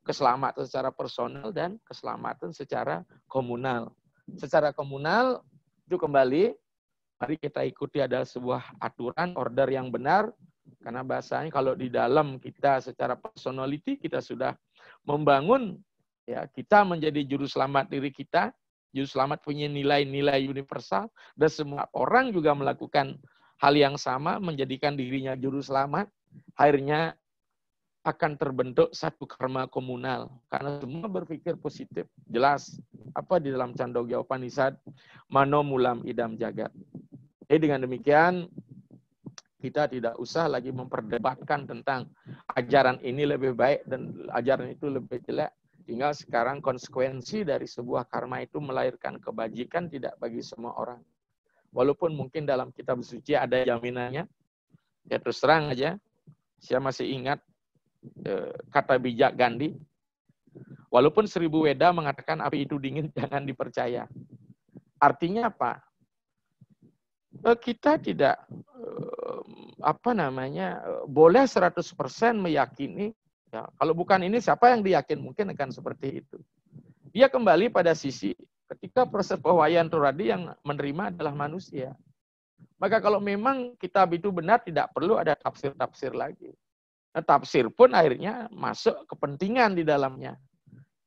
keselamatan secara personal dan keselamatan secara komunal. Secara komunal itu kembali, mari kita ikuti ada sebuah aturan, order yang benar, karena bahasanya kalau di dalam kita secara personality kita sudah membangun, ya kita menjadi juru selamat diri kita, juru selamat punya nilai-nilai universal, dan semua orang juga melakukan hal yang sama, menjadikan dirinya juru selamat, akhirnya akan terbentuk satu karma komunal. Karena semua berpikir positif. Jelas, apa di dalam Chandogya Upanishad, mano mulam idam jagat. Dengan demikian, kita tidak usah lagi memperdebatkan tentang ajaran ini lebih baik dan ajaran itu lebih jelek. Tinggal sekarang konsekuensi dari sebuah karma itu melahirkan kebajikan tidak bagi semua orang. Walaupun mungkin dalam kitab suci ada jaminannya, ya terus terang aja, saya masih ingat kata bijak Gandhi, walaupun 1000 Weda mengatakan api itu dingin, jangan dipercaya. Artinya apa? Kita tidak boleh 100% meyakini. Ya, kalau bukan ini, siapa yang diyakin mungkin akan seperti itu. Dia kembali pada sisi ketika proses pewahyuan tadi yang menerima adalah manusia. Maka kalau memang kitab itu benar, tidak perlu ada tafsir-tafsir lagi. Nah, tafsir pun akhirnya masuk kepentingan di dalamnya.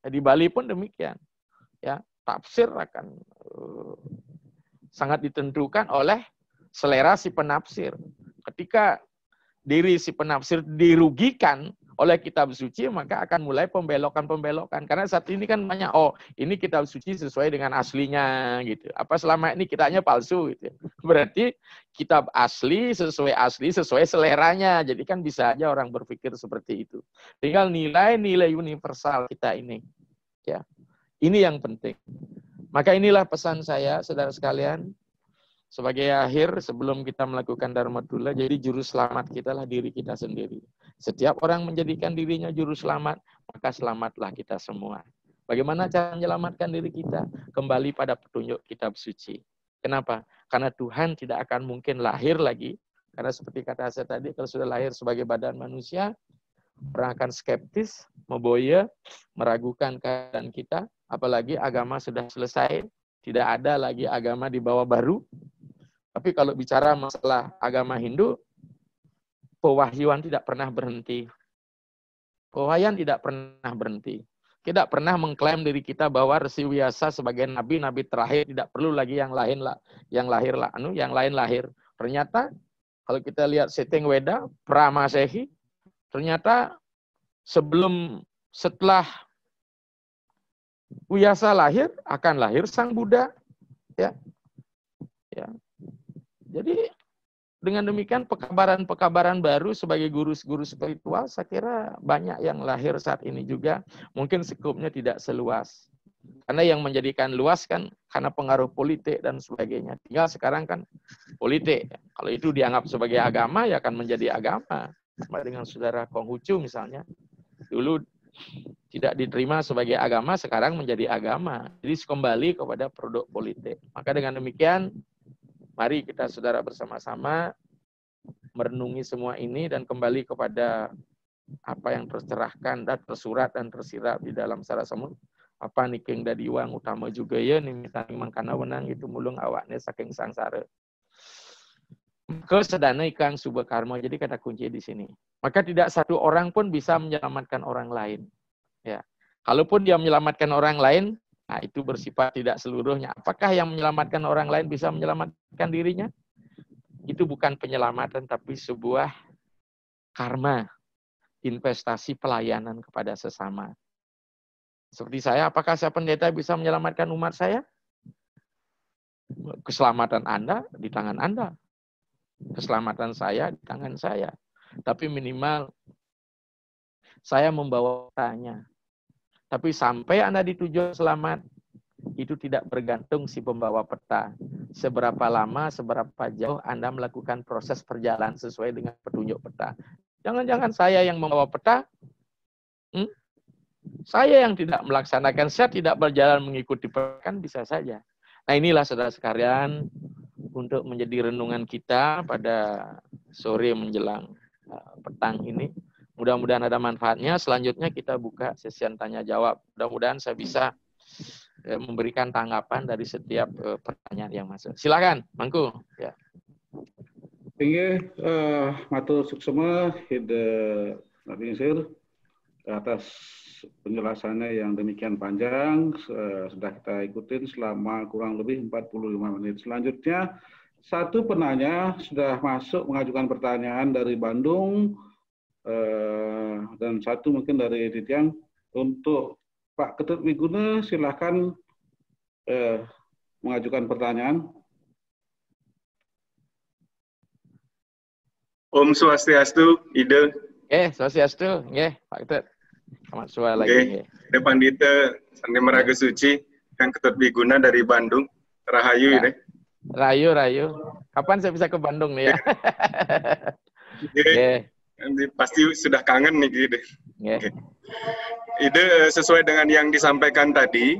Di Bali pun demikian. Ya, tafsir akan sangat ditentukan oleh selera si penafsir. Ketika diri si penafsir dirugikan oleh kitab suci, maka akan mulai pembelokan-pembelokan. Karena saat ini kan banyak, ini kitab suci sesuai dengan aslinya, gitu. Apa selama ini kitanya palsu, gitu. Berarti kitab asli, sesuai seleranya. Jadi kan bisa aja orang berpikir seperti itu. Tinggal nilai-nilai universal kita ini. Ya, ini yang penting. Maka inilah pesan saya, saudara sekalian. Sebagai akhir, sebelum kita melakukan Dharmatula, jadi juru selamat kita lah diri kita sendiri. Setiap orang menjadikan dirinya juru selamat, maka selamatlah kita semua. Bagaimana cara menyelamatkan diri kita? Kembali pada petunjuk kitab suci. Kenapa? Karena Tuhan tidak akan mungkin lahir lagi. Karena seperti kata saya tadi, kalau sudah lahir sebagai badan manusia, orang akan skeptis, memboya, meragukan keadaan kita. Apalagi agama sudah selesai, tidak ada lagi agama di bawah baru. Tapi kalau bicara masalah agama Hindu, pewahyuan tidak pernah berhenti. Pewahyuan tidak pernah berhenti. Tidak pernah mengklaim diri kita bahwa Resi Vyasa sebagai nabi terakhir, tidak perlu lagi yang lain lahir. Ternyata kalau kita lihat setting Weda, Pramasehi, ternyata setelah Vyasa lahir, akan lahir Sang Buddha. Ya. Jadi dengan demikian pekabaran baru sebagai guru-guru spiritual, saya kira banyak yang lahir saat ini juga. Mungkin skupnya tidak seluas. Karena yang menjadikan luas kan karena pengaruh politik dan sebagainya. Tinggal sekarang kan politik. Kalau itu dianggap sebagai agama, ya akan menjadi agama. Sama dengan saudara Konghucu misalnya. Dulu tidak diterima sebagai agama, sekarang menjadi agama. Jadi kembali kepada produk politik. Maka dengan demikian, mari kita saudara bersama-sama merenungi semua ini dan kembali kepada apa yang tercerahkan dan tersurat dan tersirat di dalam Sarasamut. Apa niking dadi uang utama juga ya nimitani mangkana wenang itu mulung awaknya saking sangsara. Kesedana ikang subah karma. Jadi kata kunci di sini. Maka tidak satu orang pun bisa menyelamatkan orang lain. Ya, kalaupun dia menyelamatkan orang lain, nah, itu bersifat tidak seluruhnya. Apakah yang menyelamatkan orang lain bisa menyelamatkan dirinya? Itu bukan penyelamatan, tapi sebuah karma, investasi pelayanan kepada sesama. Seperti saya, apakah saya pendeta bisa menyelamatkan umat saya? Keselamatan Anda di tangan Anda. Keselamatan saya di tangan saya. Tapi minimal saya membawa petanya. Tapi sampai Anda di tujuan selamat, itu tidak bergantung si pembawa peta. Seberapa lama, seberapa jauh Anda melakukan proses perjalanan sesuai dengan petunjuk peta. Jangan-jangan saya yang membawa peta, saya yang tidak melaksanakan, saya tidak berjalan mengikuti peta, kan bisa saja. Nah inilah saudara sekalian, untuk menjadi renungan kita pada sore menjelang petang ini. Mudah-mudahan ada manfaatnya. Selanjutnya kita buka sesi tanya jawab. Mudah-mudahan saya bisa memberikan tanggapan dari setiap pertanyaan yang masuk. Silakan, Mangku. Ya. Tinggi, matur suksema Hide Nabinsir atas penjelasannya yang demikian panjang. Sudah kita ikutin selama kurang lebih 45 menit. Selanjutnya, satu penanya sudah masuk mengajukan pertanyaan dari Bandung, dan satu mungkin dari Ditiang. Untuk Pak Ketut Wiguna, silakan mengajukan pertanyaan. Om Swastiastu, Ide. Swastiastu, Pak Ketut. Selamat sore lagi. Pandita Sandi Meraga Suci, yang Ketut Wiguna dari Bandung. Rahayu, Ide. Rayu. Kapan saya bisa ke Bandung nih ya? Pasti sudah kangen nih, Ide. Ide, sesuai dengan yang disampaikan tadi,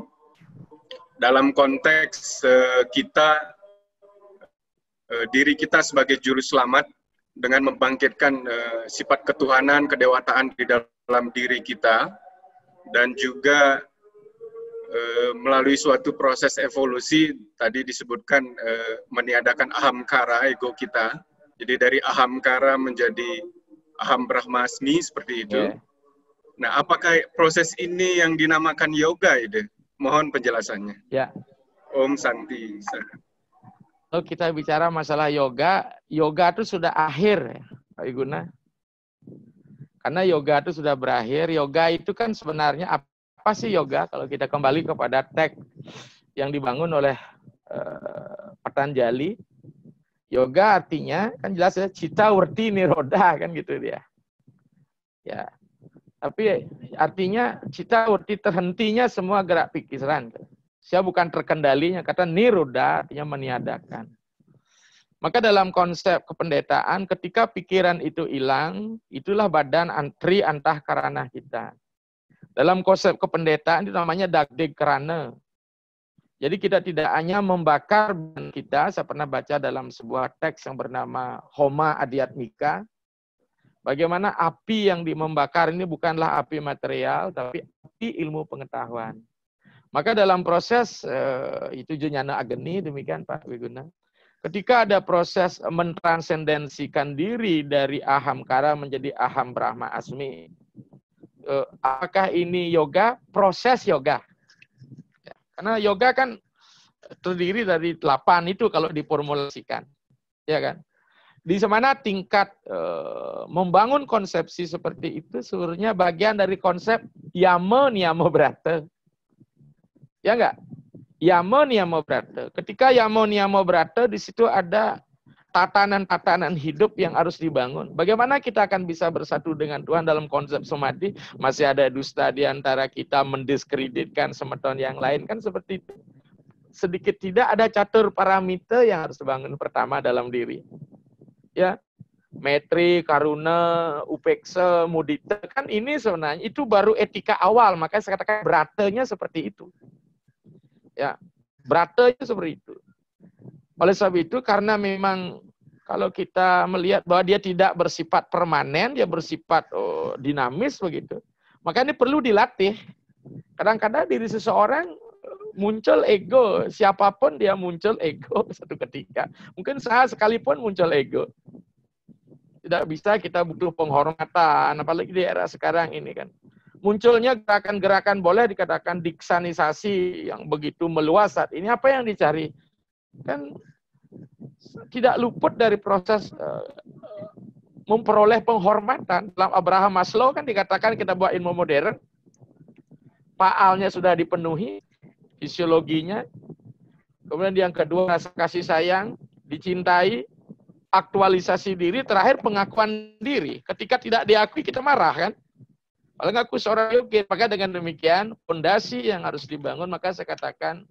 dalam konteks diri kita sebagai juru selamat, dengan membangkitkan sifat ketuhanan, kedewataan di dalam diri kita, dan juga melalui suatu proses evolusi, tadi disebutkan meniadakan ahamkara, ego kita. Jadi dari ahamkara menjadi aham brahmasmi, seperti itu. Nah, apakah proses ini yang dinamakan yoga, Ide? Mohon penjelasannya. Ya. Om Santi. Kalau kita bicara masalah yoga itu sudah akhir, Pak Iguna. Karena yoga itu sudah berakhir. Yoga itu kan sebenarnya apa sih yoga? Kalau kita kembali kepada teks yang dibangun oleh Patanjali, yoga artinya kan jelas ya, cita writi nirodha, kan gitu dia. Ya. Tapi artinya cita writi, terhentinya semua gerak pikiran. Saya bukan terkendalinya, kata nirodha artinya meniadakan. Maka dalam konsep kependetaan, ketika pikiran itu hilang, itulah badan tri antahkarana kita. Dalam konsep kependetaan itu namanya dagdig karana. Jadi kita tidak hanya membakar badan kita, saya pernah baca dalam sebuah teks yang bernama Homa Adhyatmika, bagaimana api yang membakar ini bukanlah api material, tapi api ilmu pengetahuan. Maka dalam proses itu Jnana Agni, demikian Pak Wiguna. Ketika ada proses mentransendensikan diri dari ahamkara menjadi aham brahma asmi, apakah ini yoga? Proses yoga. Karena yoga kan terdiri dari 8 itu kalau diformulasikan, ya kan? Di mana tingkat membangun konsepsi seperti itu sebenarnya bagian dari konsep yama niyama brata. Ya enggak? Yama niyama brata. Ketika yama niyama brata, di situ ada tatanan-tatanan hidup yang harus dibangun. Bagaimana kita akan bisa bersatu dengan Tuhan dalam konsep samadhi? Masih ada dusta di antara kita, mendiskreditkan semeton yang lain, kan seperti itu. Sedikit tidak ada catur paramita yang harus dibangun pertama dalam diri. Ya, metri, karuna, upeksa, mudita, kan ini sebenarnya itu baru etika awal. Makanya saya katakan beratanya seperti itu. Ya, beratanya seperti itu. Oleh sebab itu, karena memang kalau kita melihat bahwa dia tidak bersifat permanen, dia bersifat dinamis begitu, maka ini perlu dilatih. Kadang-kadang diri seseorang muncul ego, siapapun dia muncul ego satu ketika. Mungkin saya sekalipun muncul ego. Tidak bisa, kita butuh penghormatan, apalagi di era sekarang ini kan. Munculnya gerakan-gerakan, boleh dikatakan diksanisasi yang begitu meluas saat ini. Apa yang dicari? Kan tidak luput dari proses memperoleh penghormatan. Dalam Abraham Maslow kan dikatakan kita buat ilmu modern, paalnya sudah dipenuhi, fisiologinya. Kemudian yang kedua, rasa kasih sayang, dicintai. aktualisasi diri, terakhir pengakuan diri. Ketika tidak diakui kita marah kan? Kalau ngaku seorang yogi, maka dengan demikian fondasi yang harus dibangun, maka saya katakan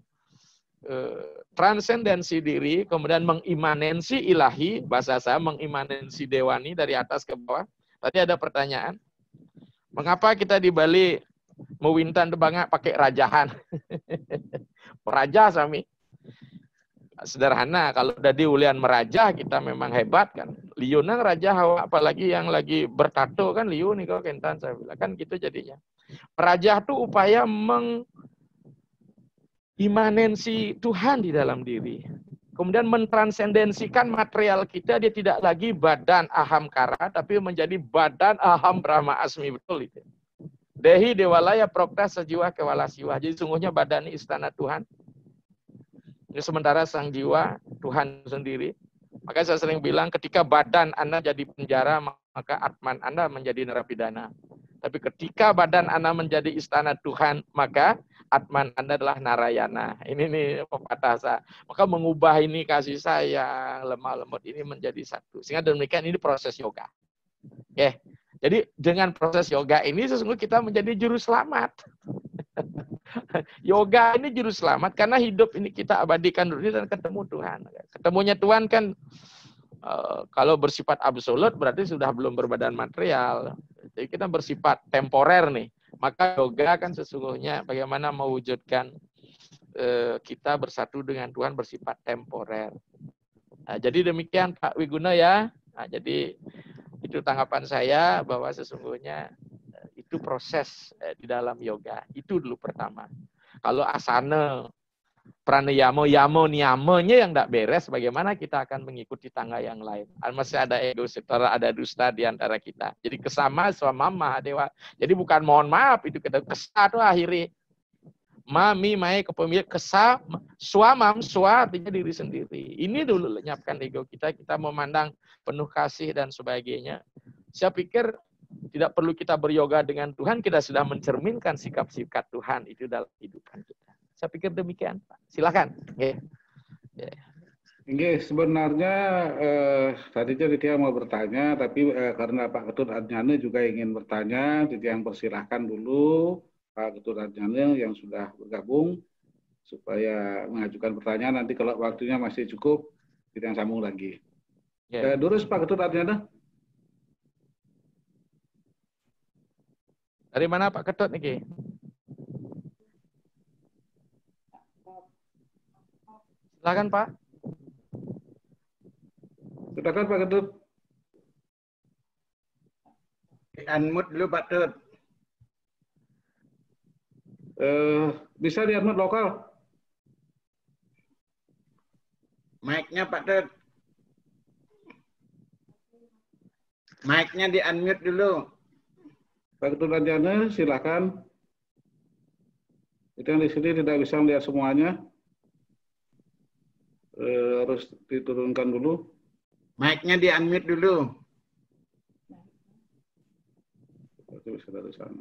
transendensi diri, kemudian mengimanensi ilahi, bahasa saya mengimanensi dewani dari atas ke bawah. Tadi ada pertanyaan, mengapa kita di Bali mewintan banget pakai rajahan? Raja sami. Sederhana, kalau udah diulian merajah kita memang hebat kan. Liu nang raja hawa, apalagi yang lagi bertato kan liu nih kok kentan saya bilang kan gitu jadinya. Merajah tuh upaya mengimanensi Tuhan di dalam diri. Kemudian mentransendensikan material kita, dia tidak lagi badan aham kara tapi menjadi badan aham brahma asmi, betul itu. Dehi dewalaya prokta sejiwa kewala siwa. Jadi sungguhnya badan ini istana Tuhan. Sementara sang jiwa Tuhan sendiri. Maka saya sering bilang ketika badan Anda jadi penjara, maka atman Anda menjadi narapidana. Tapi ketika badan Anda menjadi istana Tuhan, maka atman Anda adalah narayana. Ini nih pepatah saya. Maka mengubah ini kasih sayang, lemah lembut ini menjadi satu. Sehingga demikian ini proses yoga. Oke. Jadi dengan proses yoga ini sesungguhnya kita menjadi juru selamat. Yoga ini juru selamat karena hidup ini kita abadikan dulu dan ketemu Tuhan. Ketemunya Tuhan kan kalau bersifat absolut berarti sudah belum berbadan material. Jadi kita bersifat temporer nih. Maka yoga kan sesungguhnya bagaimana mewujudkan kita bersatu dengan Tuhan bersifat temporer. Nah, jadi demikian Pak Wiguna ya. Nah, jadi itu tanggapan saya bahwa sesungguhnya itu proses di dalam yoga. Itu dulu pertama. Kalau asana, pranayama, yama, niyamanya yang tidak beres, bagaimana kita akan mengikuti tangga yang lain? Masih ada ego, setara ada dusta di antara kita. Jadi kesama, swama, mahadewa. Jadi bukan mohon maaf, itu kita kesah itu akhirnya. Mami, mai, kepemilikan, kesah, swamam, swa artinya diri sendiri. Ini dulu lenyapkan ego kita memandang penuh kasih dan sebagainya. Saya pikir tidak perlu kita beryoga dengan Tuhan, kita sudah mencerminkan sikap-sikap Tuhan itu dalam kehidupan kita. Saya pikir demikian, Pak. Silakan. Sebenarnya tadinya Ditya mau bertanya, tapi karena Pak Ketut Adnyane juga ingin bertanya, Ditya yang persilahkan dulu Pak Ketut Adnyane yang sudah bergabung supaya mengajukan pertanyaan. Nanti kalau waktunya masih cukup, kita yang sambung lagi. Durus Pak Ketut Adnyane. Dari mana Pak Ketut nih? Silakan Pak. Silakan Pak Ketut. Unmute dulu Pak Ketut. Bisa di unmute lokal. Mic-nya Pak Ketut. Mic-nya di unmute dulu. Pak Ketut Adnyane, silakan. Itu yang di sini tidak bisa melihat semuanya. Harus diturunkan dulu. Mic-nya di unmute dulu. Itu bisa dari sana.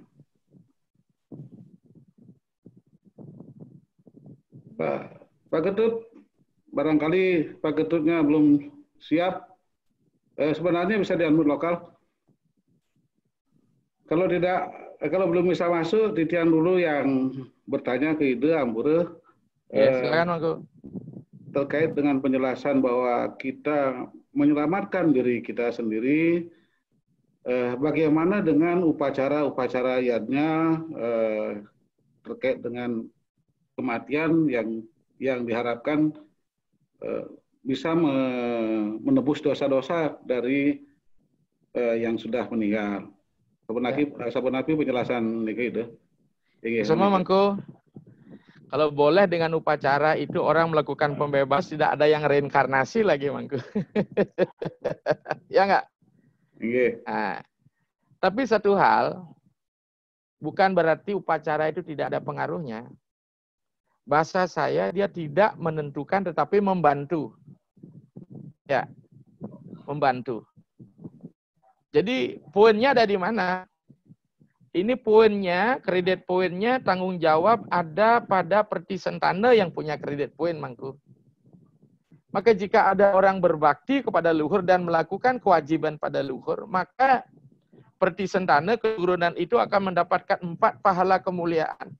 Pak Ketut, barangkali Pak Ketutnya belum siap. Sebenarnya bisa di unmute lokal. Kalau tidak, kalau belum bisa masuk, Titian dulu yang bertanya ke Ide Ampure. Ya, silakan Mangku. Terkait dengan penjelasan bahwa kita menyelamatkan diri kita sendiri, bagaimana dengan upacara-upacara yadnya terkait dengan kematian yang diharapkan bisa menebus dosa-dosa dari yang sudah meninggal. Sabenapi penjelasan niki itu. Semua Mangku. Kalau boleh dengan upacara itu orang melakukan pembebas, tidak ada yang reinkarnasi lagi Mangku. Ya enggak? Nah, tapi satu hal, bukan berarti upacara itu tidak ada pengaruhnya. Bahasa saya, dia tidak menentukan tetapi membantu. Ya, membantu. Jadi poinnya ada di mana? Ini poinnya, kredit poinnya, tanggung jawab ada pada Pertisentana yang punya kredit poin, Mangku. Maka jika ada orang berbakti kepada leluhur dan melakukan kewajiban pada leluhur, maka Pertisentana keturunan itu akan mendapatkan 4 pahala kemuliaan.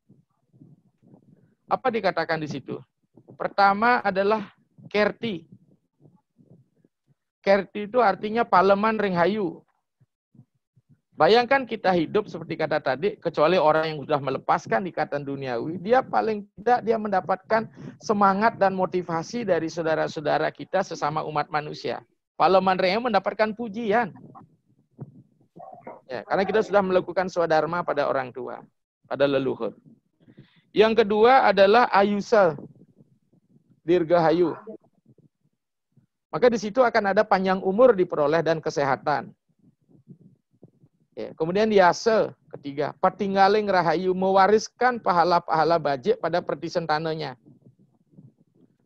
Apa dikatakan di situ? Pertama adalah Kerti. Kerti itu artinya Paleman Ringhayu. Bayangkan kita hidup seperti kata tadi, kecuali orang yang sudah melepaskan ikatan duniawi, dia paling tidak dia mendapatkan semangat dan motivasi dari saudara-saudara kita sesama umat manusia. Paleman Ringhayu mendapatkan pujian. Ya, karena kita sudah melakukan swadharma pada orang tua, pada leluhur. Yang kedua adalah Ayusa, Dirgahayu. Maka di situ akan ada panjang umur diperoleh dan kesehatan. Ya, kemudian Yasa, ketiga, Patinggaling Rahayu, mewariskan pahala-pahala bajik pada pertisentananya.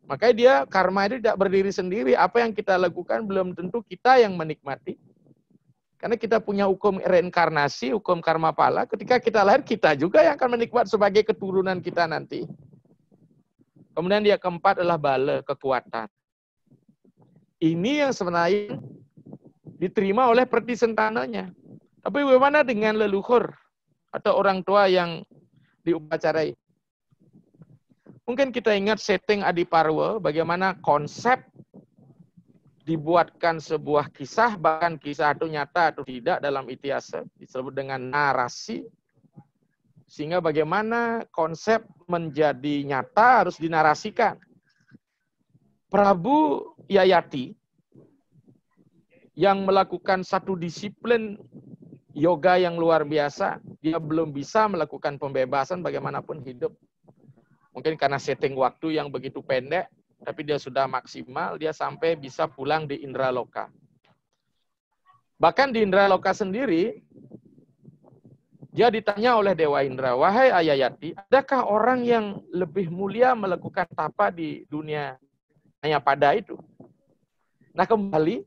Makanya dia karma itu tidak berdiri sendiri. Apa yang kita lakukan belum tentu kita yang menikmati. Karena kita punya hukum reinkarnasi, hukum karma pala. Ketika kita lahir, kita juga yang akan menikmati sebagai keturunan kita nanti. Kemudian yang keempat adalah bala, kekuatan. Ini yang sebenarnya diterima oleh pertisentananya. Tapi bagaimana dengan leluhur atau orang tua yang diupacarai? Mungkin kita ingat setting Adiparwa, bagaimana konsep dibuatkan sebuah kisah, bahkan kisah itu nyata atau tidak dalam Itiasa, disebut dengan narasi, sehingga bagaimana konsep menjadi nyata harus dinarasikan. Prabu Yayati yang melakukan satu disiplin yoga yang luar biasa, dia belum bisa melakukan pembebasan bagaimanapun hidup. Mungkin karena setting waktu yang begitu pendek, tapi dia sudah maksimal, dia sampai bisa pulang di Indraloka. Bahkan di Indraloka sendiri, dia ditanya oleh Dewa Indra, wahai Ayayati, adakah orang yang lebih mulia melakukan tapa di dunia hanya pada itu? Nah kembali,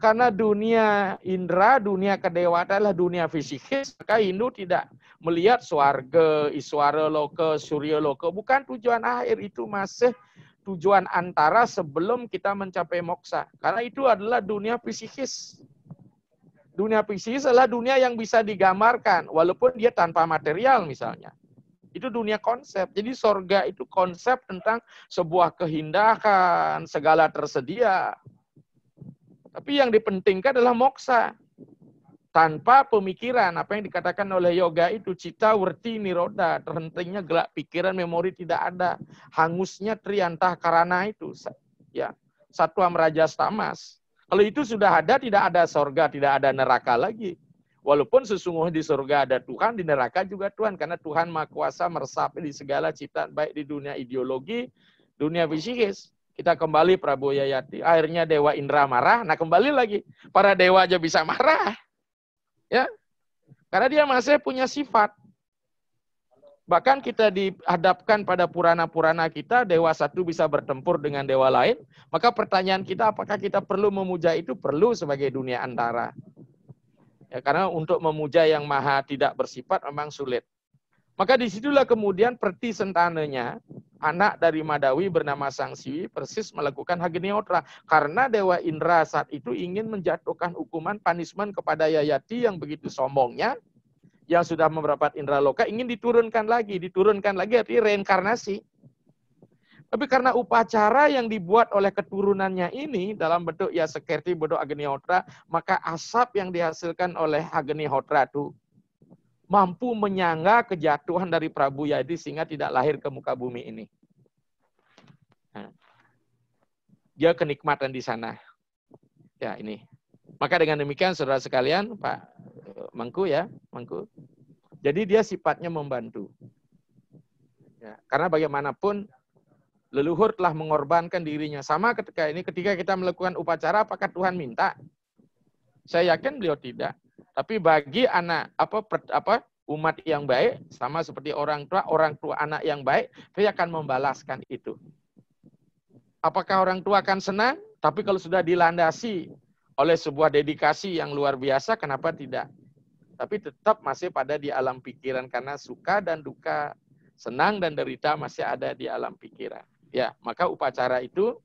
karena dunia Indra, dunia kedewaan adalah dunia fisikis, maka Hindu tidak melihat swarga, Iswara Loka, Surya Loka. Bukan tujuan akhir, itu masih tujuan antara sebelum kita mencapai moksa. Karena itu adalah dunia fisikis. Dunia fisikis adalah dunia yang bisa digambarkan, walaupun dia tanpa material misalnya. Itu dunia konsep. Jadi sorga itu konsep tentang sebuah keindahan, segala tersedia. Tapi yang dipentingkan adalah moksa. Tanpa pemikiran, apa yang dikatakan oleh yoga itu, cita, werti, niroda, terhentinya gelak pikiran, memori tidak ada. Hangusnya triantah karana itu. Ya, satwa merajas tamas. Kalau itu sudah ada, tidak ada sorga, tidak ada neraka lagi. Walaupun sesungguhnya di surga ada Tuhan, di neraka juga Tuhan. Karena Tuhan Maha Kuasa meresapi di segala ciptaan, baik di dunia ideologi, dunia fisikis. Kita kembali Prabu Yayati, akhirnya Dewa Indra marah. Nah kembali lagi, para dewa aja bisa marah. Ya, karena dia masih punya sifat. Bahkan kita dihadapkan pada purana-purana kita, dewa satu bisa bertempur dengan dewa lain. Maka pertanyaan kita, apakah kita perlu memuja itu? Perlu sebagai dunia antara. Ya, karena untuk memuja yang maha tidak bersifat memang sulit. Maka disitulah kemudian pertisentananya, anak dari Madawi bernama Sang Siwi, persis melakukan Hagniotra. Karena Dewa Indra saat itu ingin menjatuhkan hukuman punishment kepada Yayati yang begitu sombongnya, yang sudah mendapat Indraloka, ingin diturunkan lagi artinya reinkarnasi. Tapi karena upacara yang dibuat oleh keturunannya ini dalam bentuk ya sekerti bentuk Agniotra, maka asap yang dihasilkan oleh Agniotra itu mampu menyangga kejatuhan dari Prabu Yadi sehingga tidak lahir ke muka bumi ini. Nah, dia kenikmatan di sana. Ya ini. Maka dengan demikian saudara sekalian, Pak Mangku ya, Mangku. Jadi dia sifatnya membantu. Ya, karena bagaimanapun leluhur telah mengorbankan dirinya. Sama ketika kita melakukan upacara, apakah Tuhan minta? Saya yakin beliau tidak. Tapi bagi anak umat yang baik, sama seperti orang tua anak yang baik, dia akan membalaskan itu. Apakah orang tua akan senang? Tapi kalau sudah dilandasi oleh sebuah dedikasi yang luar biasa, kenapa tidak? Tapi tetap masih pada di alam pikiran karena suka dan duka, senang dan derita masih ada di alam pikiran. Ya, maka upacara itu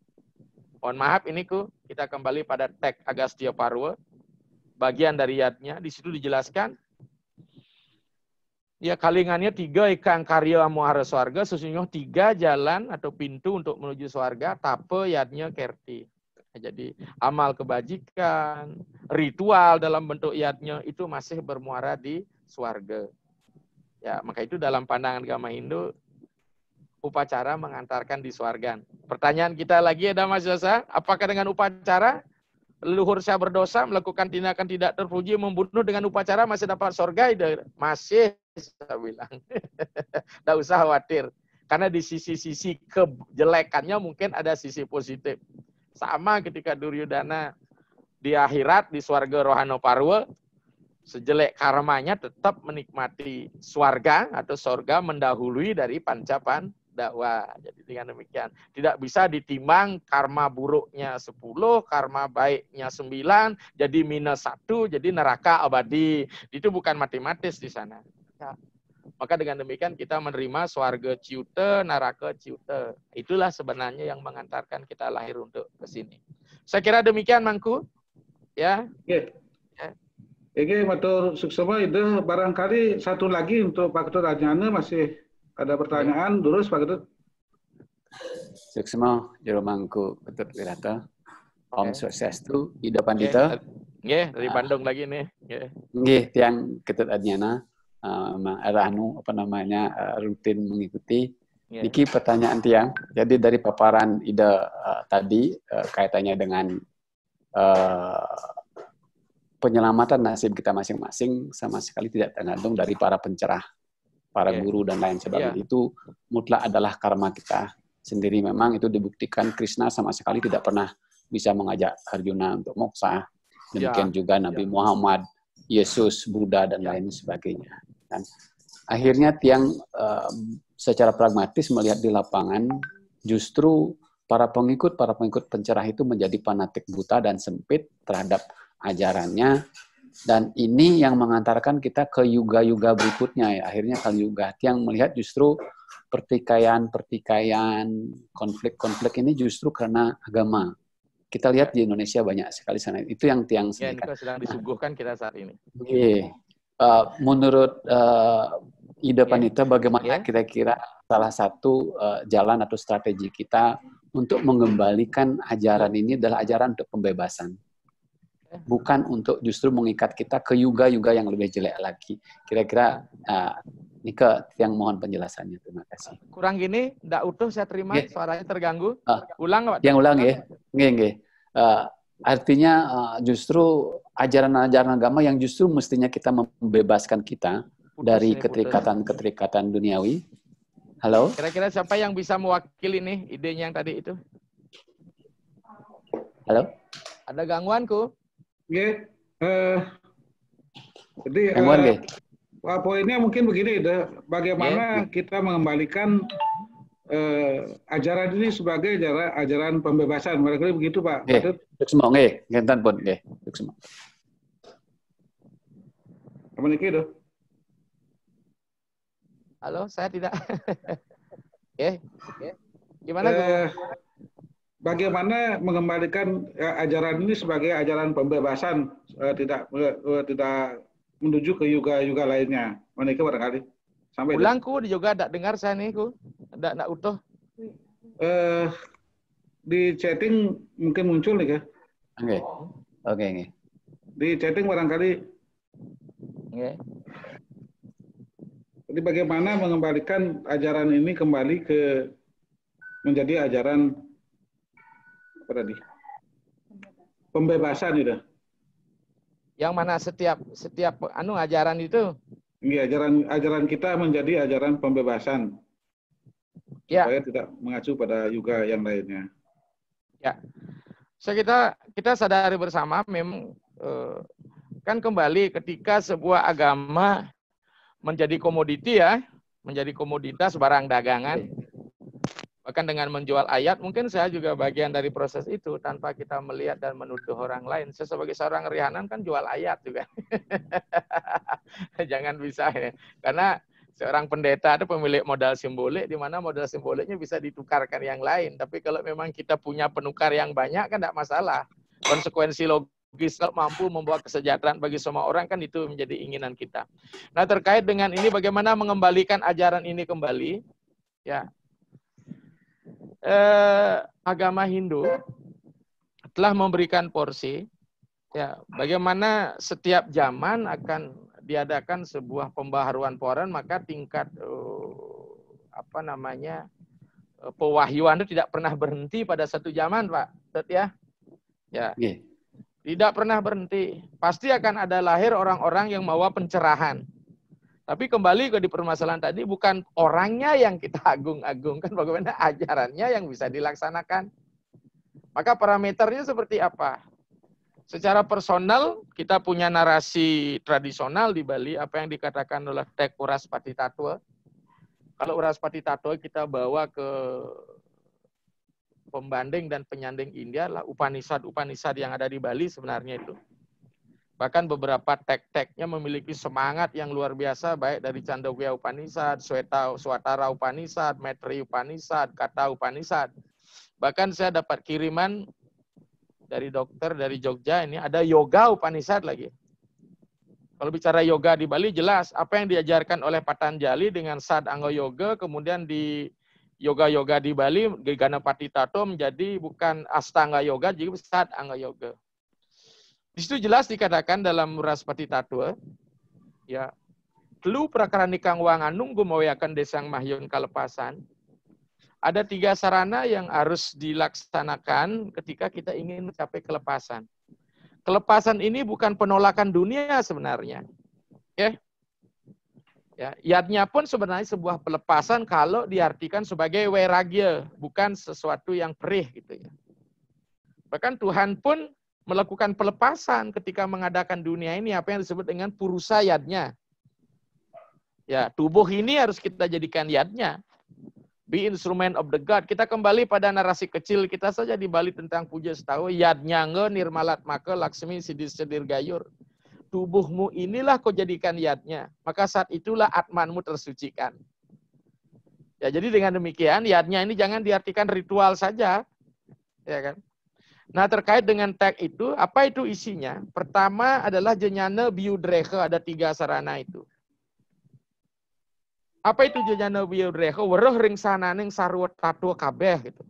Mohon maaf ini kita kembali pada teks Agastya Parwa, bagian dari yatnya, di situ dijelaskan, ya kalingannya 3 ikang karya amuhara swarga, sesungguhnya 3 jalan atau pintu untuk menuju swarga, tape yatnya kerti. Jadi amal kebajikan, ritual dalam bentuk yatnya itu masih bermuara di swarga. Ya, maka itu dalam pandangan agama Hindu, upacara mengantarkan di swarga. Pertanyaan kita lagi ada Mas Yosa, apakah dengan upacara leluhur saya berdosa melakukan tindakan tidak terpuji membunuh dengan upacara masih dapat surga? Masih, saya bilang. Tidak usah khawatir. Karena di sisi-sisi kejelekannya mungkin ada sisi positif. Sama ketika Duryodhana di akhirat di swarga Rohano Parwa, sejelek karmanya tetap menikmati swarga atau surga mendahului dari pancapan dakwah. Jadi dengan demikian, tidak bisa ditimbang karma buruknya 10, karma baiknya 9, jadi -1, jadi neraka abadi. Itu bukan matematis di sana. Ya. Maka dengan demikian kita menerima swarga ciuta, neraka ciuta. Itulah sebenarnya yang mengantarkan kita lahir untuk ke sini. Saya kira demikian, Mangku. Ya. Oke. Oke, matur suksema itu barangkali satu lagi untuk Pak Ketut Adnyana masih ada pertanyaan, terus Pak Ketut. Suksema jero mangku Ketut Wirata. Om Swastiastu, Ida Pandita. Nggih, dari Bandung lagi nih. Nggih, tiang Ketut Adnyana rutin mengikuti. Niki pertanyaan tiang. Jadi dari paparan Ida tadi kaitannya dengan penyelamatan nasib kita masing-masing sama sekali tidak tergantung dari para pencerah, para guru dan lain sebagainya. Itu mutlak adalah karma kita sendiri. Memang itu dibuktikan Krishna sama sekali tidak pernah bisa mengajak Arjuna untuk moksa. Demikian juga Nabi Muhammad, Yesus, Buddha dan lain sebagainya. Dan akhirnya tiang secara pragmatis melihat di lapangan justru para pengikut pencerah itu menjadi fanatik buta dan sempit terhadap ajarannya, dan ini yang mengantarkan kita ke yuga-yuga berikutnya. Ya. Akhirnya Kali Yuga yang melihat justru pertikaian, konflik-konflik ini justru karena agama. Kita lihat di Indonesia banyak sekali sana. Itu yang tiang sedang disuguhkan kita saat ini. Menurut Ida Pandita, bagaimana kira-kira salah satu jalan atau strategi kita untuk mengembalikan ajaran ini adalah ajaran untuk pembebasan. Bukan untuk justru mengikat kita ke yuga-yuga yang lebih jelek lagi. Kira-kira Nika yang mohon penjelasannya. Terima kasih. Kurang gini, tidak utuh saya terima, suaranya terganggu. Ulang Pak. Yang ulang ya. Nggih. Artinya justru ajaran-ajaran agama yang justru mestinya kita membebaskan kita dari keterikatan duniawi. Halo? Kira-kira siapa yang bisa mewakili nih idenya yang tadi itu? Halo? Ada gangguanku? Oke. Jadi poinnya mungkin begini, bagaimana kita mengembalikan ajaran ini sebagai ajaran pembebasan. Barangkali begitu, Pak. Semua nggih, ngenten pun nggih. Semua. Apa niki do? Halo, saya tidak. Gimana, bagaimana mengembalikan ajaran ini sebagai ajaran pembebasan, tidak menuju ke yuga-yuga lainnya. Menika barangkali. Sampai ulangku juga tidak dengar saya nih, tidak utuh. Di chatting mungkin muncul nih ya. Oke. Di chatting barangkali. Jadi bagaimana mengembalikan ajaran ini kembali ke menjadi ajaran apa tadi? Pembebasan itu. Yang mana setiap ajaran itu? Iya, ajaran kita menjadi ajaran pembebasan. Supaya tidak mengacu pada yuga yang lainnya. Ya. So kita sadari bersama memang kan kembali ketika sebuah agama menjadi komoditi menjadi komoditas barang dagangan. Bahkan dengan menjual ayat, mungkin saya juga bagian dari proses itu tanpa kita melihat dan menuduh orang lain. Saya sebagai seorang rihanan kan jual ayat juga. Jangan bisa ya. Karena Seorang pendeta itu pemilik modal simbolik, di mana modal simboliknya bisa ditukarkan yang lain. Tapi kalau memang kita punya penukar yang banyak kan tidak masalah. Konsekuensi logis mampu membawa kesejahteraan bagi semua orang kan itu menjadi inginan kita. Nah terkait dengan ini bagaimana mengembalikan ajaran ini kembali, ya agama Hindu telah memberikan porsi, ya bagaimana setiap zaman akan diadakan sebuah pembaharuan poran, maka tingkat pewahyuan itu tidak pernah berhenti pada satu zaman, Pak. Ya. Yeah. Tidak pernah berhenti. Pasti akan ada lahir orang-orang yang membawa pencerahan. Tapi kembali ke di permasalahan tadi, bukan orangnya yang kita agung-agungkan, bagaimana ajarannya yang bisa dilaksanakan. Maka parameternya seperti apa? Secara personal, kita punya narasi tradisional di Bali, apa yang dikatakan oleh Tek Uraspati Tattwa. Kalau Uraspati Tattwa kita bawa ke pembanding dan penyanding India, lah Upanishad yang ada di Bali sebenarnya itu. Bahkan beberapa tek-teknya memiliki semangat yang luar biasa, baik dari Chandogya Upanishad, Swatara Upanishad, Maitreya Upanishad, Katha Upanishad. Bahkan saya dapat kiriman dari dokter dari Jogja, ini ada yoga Upanishad lagi. Kalau bicara yoga di Bali jelas apa yang diajarkan oleh Patanjali dengan Sad Anga Yoga, kemudian di yoga-yoga di Bali di Ganapati Tattwa menjadi bukan Astanga Yoga, jadi Sad Anga Yoga. Di situ jelas dikatakan dalam Uraspati Tattwa, ya, telu prakaranikang wanganung gumawayakan desang mahyun kalepasan. Ada 3 sarana yang harus dilaksanakan ketika kita ingin mencapai kelepasan. Kelepasan ini bukan penolakan dunia sebenarnya. Ya. Ya, yadnya pun sebenarnya sebuah pelepasan kalau diartikan sebagai wairagya, bukan sesuatu yang perih gitu ya. Bahkan Tuhan pun melakukan pelepasan ketika mengadakan dunia ini, apa yang disebut dengan purusa yadnya. Ya, tubuh ini harus kita jadikan yadnya. Be instrument of the God. Kita kembali pada narasi kecil kita saja di Bali tentang puja setahu. Yadnya nge nirmalat maka laksmi sidis sedir gayur. Tubuhmu inilah kau jadikan yadnya. Maka saat itulah atmanmu tersucikan. Ya, jadi dengan demikian yadnya ini jangan diartikan ritual saja. Ya kan? Nah terkait dengan tag itu, apa itu isinya? Pertama adalah jenyana biudreha, ada 3 sarana itu. Apa itu jenyana biudreha? Weruh ring sananing sarwa tattwa kabeh gitu.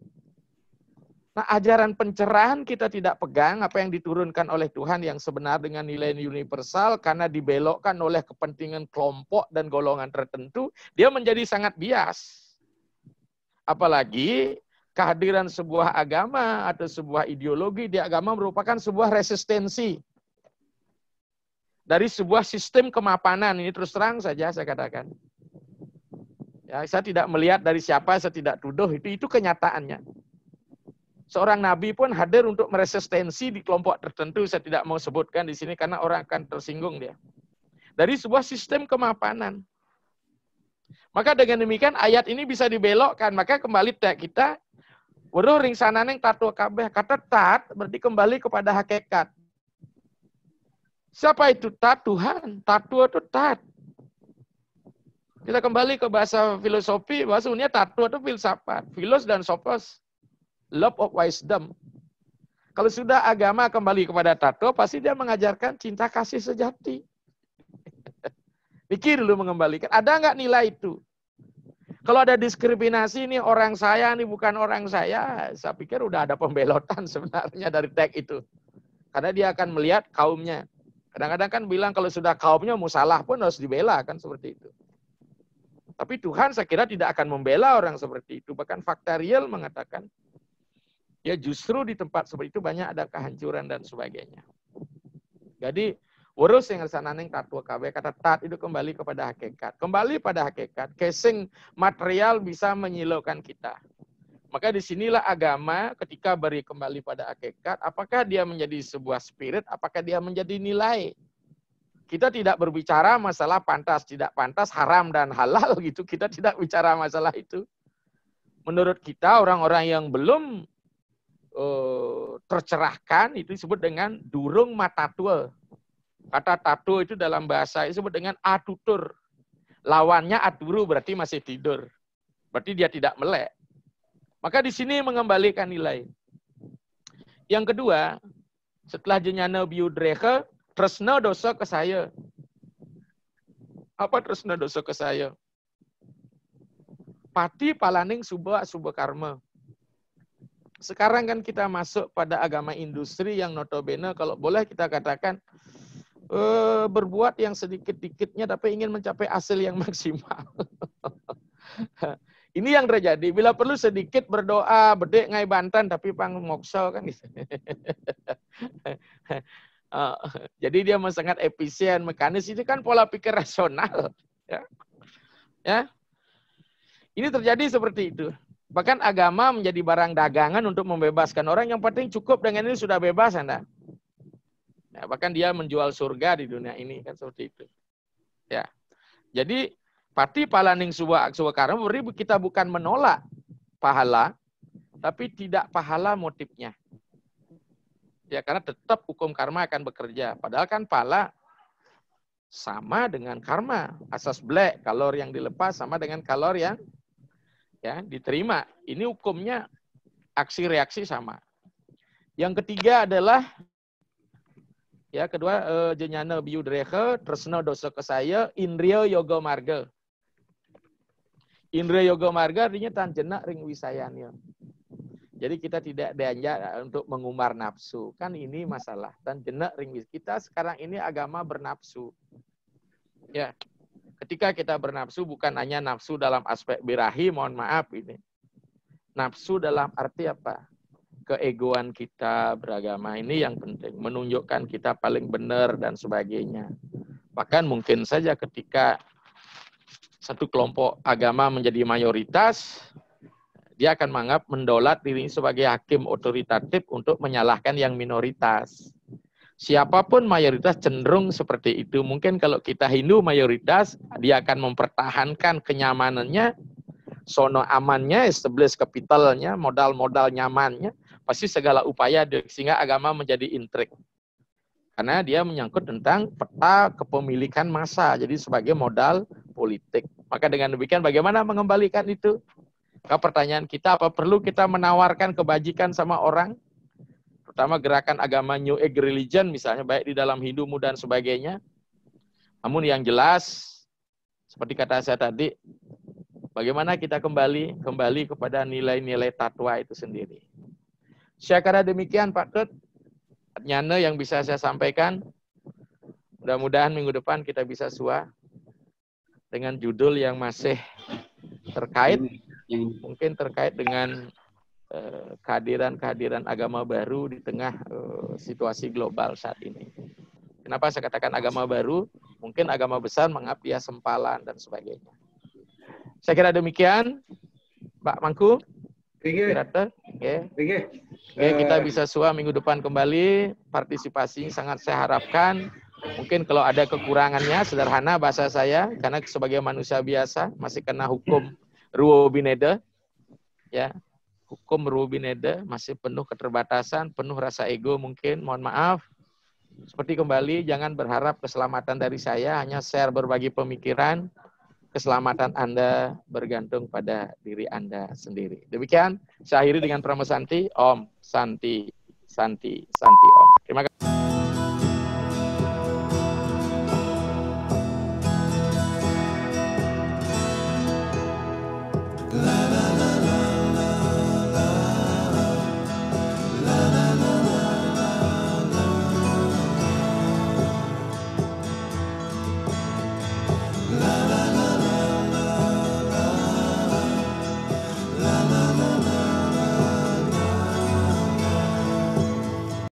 Nah ajaran pencerahan kita tidak pegang apa yang diturunkan oleh Tuhan yang sebenar dengan nilai universal, karena dibelokkan oleh kepentingan kelompok dan golongan tertentu, dia menjadi sangat bias. Apalagi kehadiran sebuah agama atau sebuah ideologi di agama merupakan sebuah resistensi dari sebuah sistem kemapanan. Ini terus terang saja saya katakan. Ya, saya tidak melihat dari siapa, saya tidak tuduh, itu kenyataannya. Seorang nabi pun hadir untuk meresistensi di kelompok tertentu, saya tidak mau sebutkan di sini karena orang akan tersinggung dia. Dari sebuah sistem kemapanan. Maka dengan demikian ayat ini bisa dibelokkan, maka kembali kita weruh ring sananeng tattwa kabeh. Kata tat berarti kembali kepada hakikat. Siapa itu tat? Tuhan. Tattwa itu tat. Kita kembali ke bahasa filosofi, bahasa dunia tattwa itu filsafat. Filos dan sophos, love of wisdom. Kalau sudah agama kembali kepada tattwa, pasti dia mengajarkan cinta kasih sejati. Pikir dulu mengembalikan. Ada nggak nilai itu? Kalau ada diskriminasi, ini orang saya, ini bukan orang saya pikir udah ada pembelotan sebenarnya dari tag itu. Karena dia akan melihat kaumnya. Kadang-kadang kan bilang kalau sudah kaumnya musalah pun harus dibela, kan seperti itu. Tapi Tuhan saya kira tidak akan membela orang seperti itu. Bahkan fakta real mengatakan, ya justru di tempat seperti itu banyak ada kehancuran dan sebagainya. Jadi, urus yang sananeng tattwa kabeh, kata tat itu kembali kepada hakikat. Kembali pada hakikat, casing material bisa menyilaukan kita. Maka disinilah agama ketika beri kembali pada hakikat, apakah dia menjadi sebuah spirit, apakah dia menjadi nilai. Kita tidak berbicara masalah pantas, tidak pantas, haram dan halal gitu. Kita tidak bicara masalah itu. Menurut kita orang-orang yang belum tercerahkan itu disebut dengan durung matatwa. Kata tattwa itu dalam bahasa disebut dengan atutur. lawannya aturu berarti masih tidur. Berarti dia tidak melek. Maka di sini mengembalikan nilai. Yang kedua, setelah jenyana biudreha, tresna dosa ke saya. Apa tresna dosa ke saya? Pati palaning subha karma. Sekarang kan kita masuk pada agama industri yang notabene kalau boleh kita katakan berbuat yang sedikit-dikitnya tapi ingin mencapai hasil yang maksimal. Ini yang terjadi. Bila perlu sedikit berdoa, bedek ngai bantan tapi pang mokso kan gitu. Jadi dia sangat efisien, mekanis. Itu kan pola pikir rasional. Ya. Ini terjadi seperti itu. Bahkan agama menjadi barang dagangan untuk membebaskan orang. Yang penting cukup dengan ini sudah bebas Anda. Ya, bahkan dia menjual surga di dunia ini kan seperti itu. Ya. Jadi pati palaning subha karma berarti kita bukan menolak pahala, tapi tidak pahala motifnya. Ya, karena tetap hukum karma akan bekerja. Padahal kan pahala sama dengan karma. Asas black, kalor yang dilepas sama dengan kalor yang ya diterima. Ini hukumnya aksi reaksi sama. Yang ketiga adalah ya kedua jenyana biudreha tresna dosa ke saya indriya yoga marga. Indriya yoga marga artinya tanjena ring wisayanya. Jadi kita tidak diajak untuk mengumbar nafsu. Kan ini masalah. Tanjena ring wis. Kita sekarang ini agama bernafsu. Ya. Ketika kita bernafsu bukan hanya nafsu dalam aspek birahi, mohon maaf ini. Nafsu dalam arti apa? Keegoan kita beragama ini yang penting. Menunjukkan kita paling benar dan sebagainya. Bahkan mungkin saja ketika satu kelompok agama menjadi mayoritas, dia akan menganggap mendolat diri sebagai hakim otoritatif untuk menyalahkan yang minoritas. Siapapun mayoritas cenderung seperti itu. Mungkin kalau kita Hindu mayoritas, dia akan mempertahankan kenyamanannya, sono amannya, establish capitalnya, modal-modal nyamannya, pasti segala upaya sehingga agama menjadi intrik. Karena dia menyangkut tentang peta kepemilikan massa, jadi sebagai modal politik. Maka dengan demikian bagaimana mengembalikan itu? Maka pertanyaan kita, apa perlu kita menawarkan kebajikan sama orang? Terutama gerakan agama New Age Religion misalnya, baik di dalam Hindu dan sebagainya. Namun yang jelas, seperti kata saya tadi, bagaimana kita kembali kepada nilai-nilai tatwa itu sendiri. Saya kira demikian Pak Tut, nyana yang bisa saya sampaikan. Mudah-mudahan minggu depan kita bisa sua dengan judul yang masih terkait, mungkin terkait dengan kehadiran agama baru di tengah situasi global saat ini. Kenapa saya katakan agama baru? Mungkin agama besar menganggap dia sempalan dan sebagainya. Saya kira demikian, Pak Mangku. Oke, kita bisa sua minggu depan kembali. Partisipasi sangat saya harapkan. Mungkin kalau ada kekurangannya, sederhana bahasa saya, karena sebagai manusia biasa masih kena hukum Ruo Bineda, ya, hukum Ruo Bineda masih penuh keterbatasan, penuh rasa ego mungkin. Mohon maaf. Seperti kembali, jangan berharap keselamatan dari saya, hanya share berbagi pemikiran. Keselamatan Anda bergantung pada diri Anda sendiri. Demikian, saya akhiri dengan Pramosanti, Om Santi, Santi, Santi, Om. Terima kasih.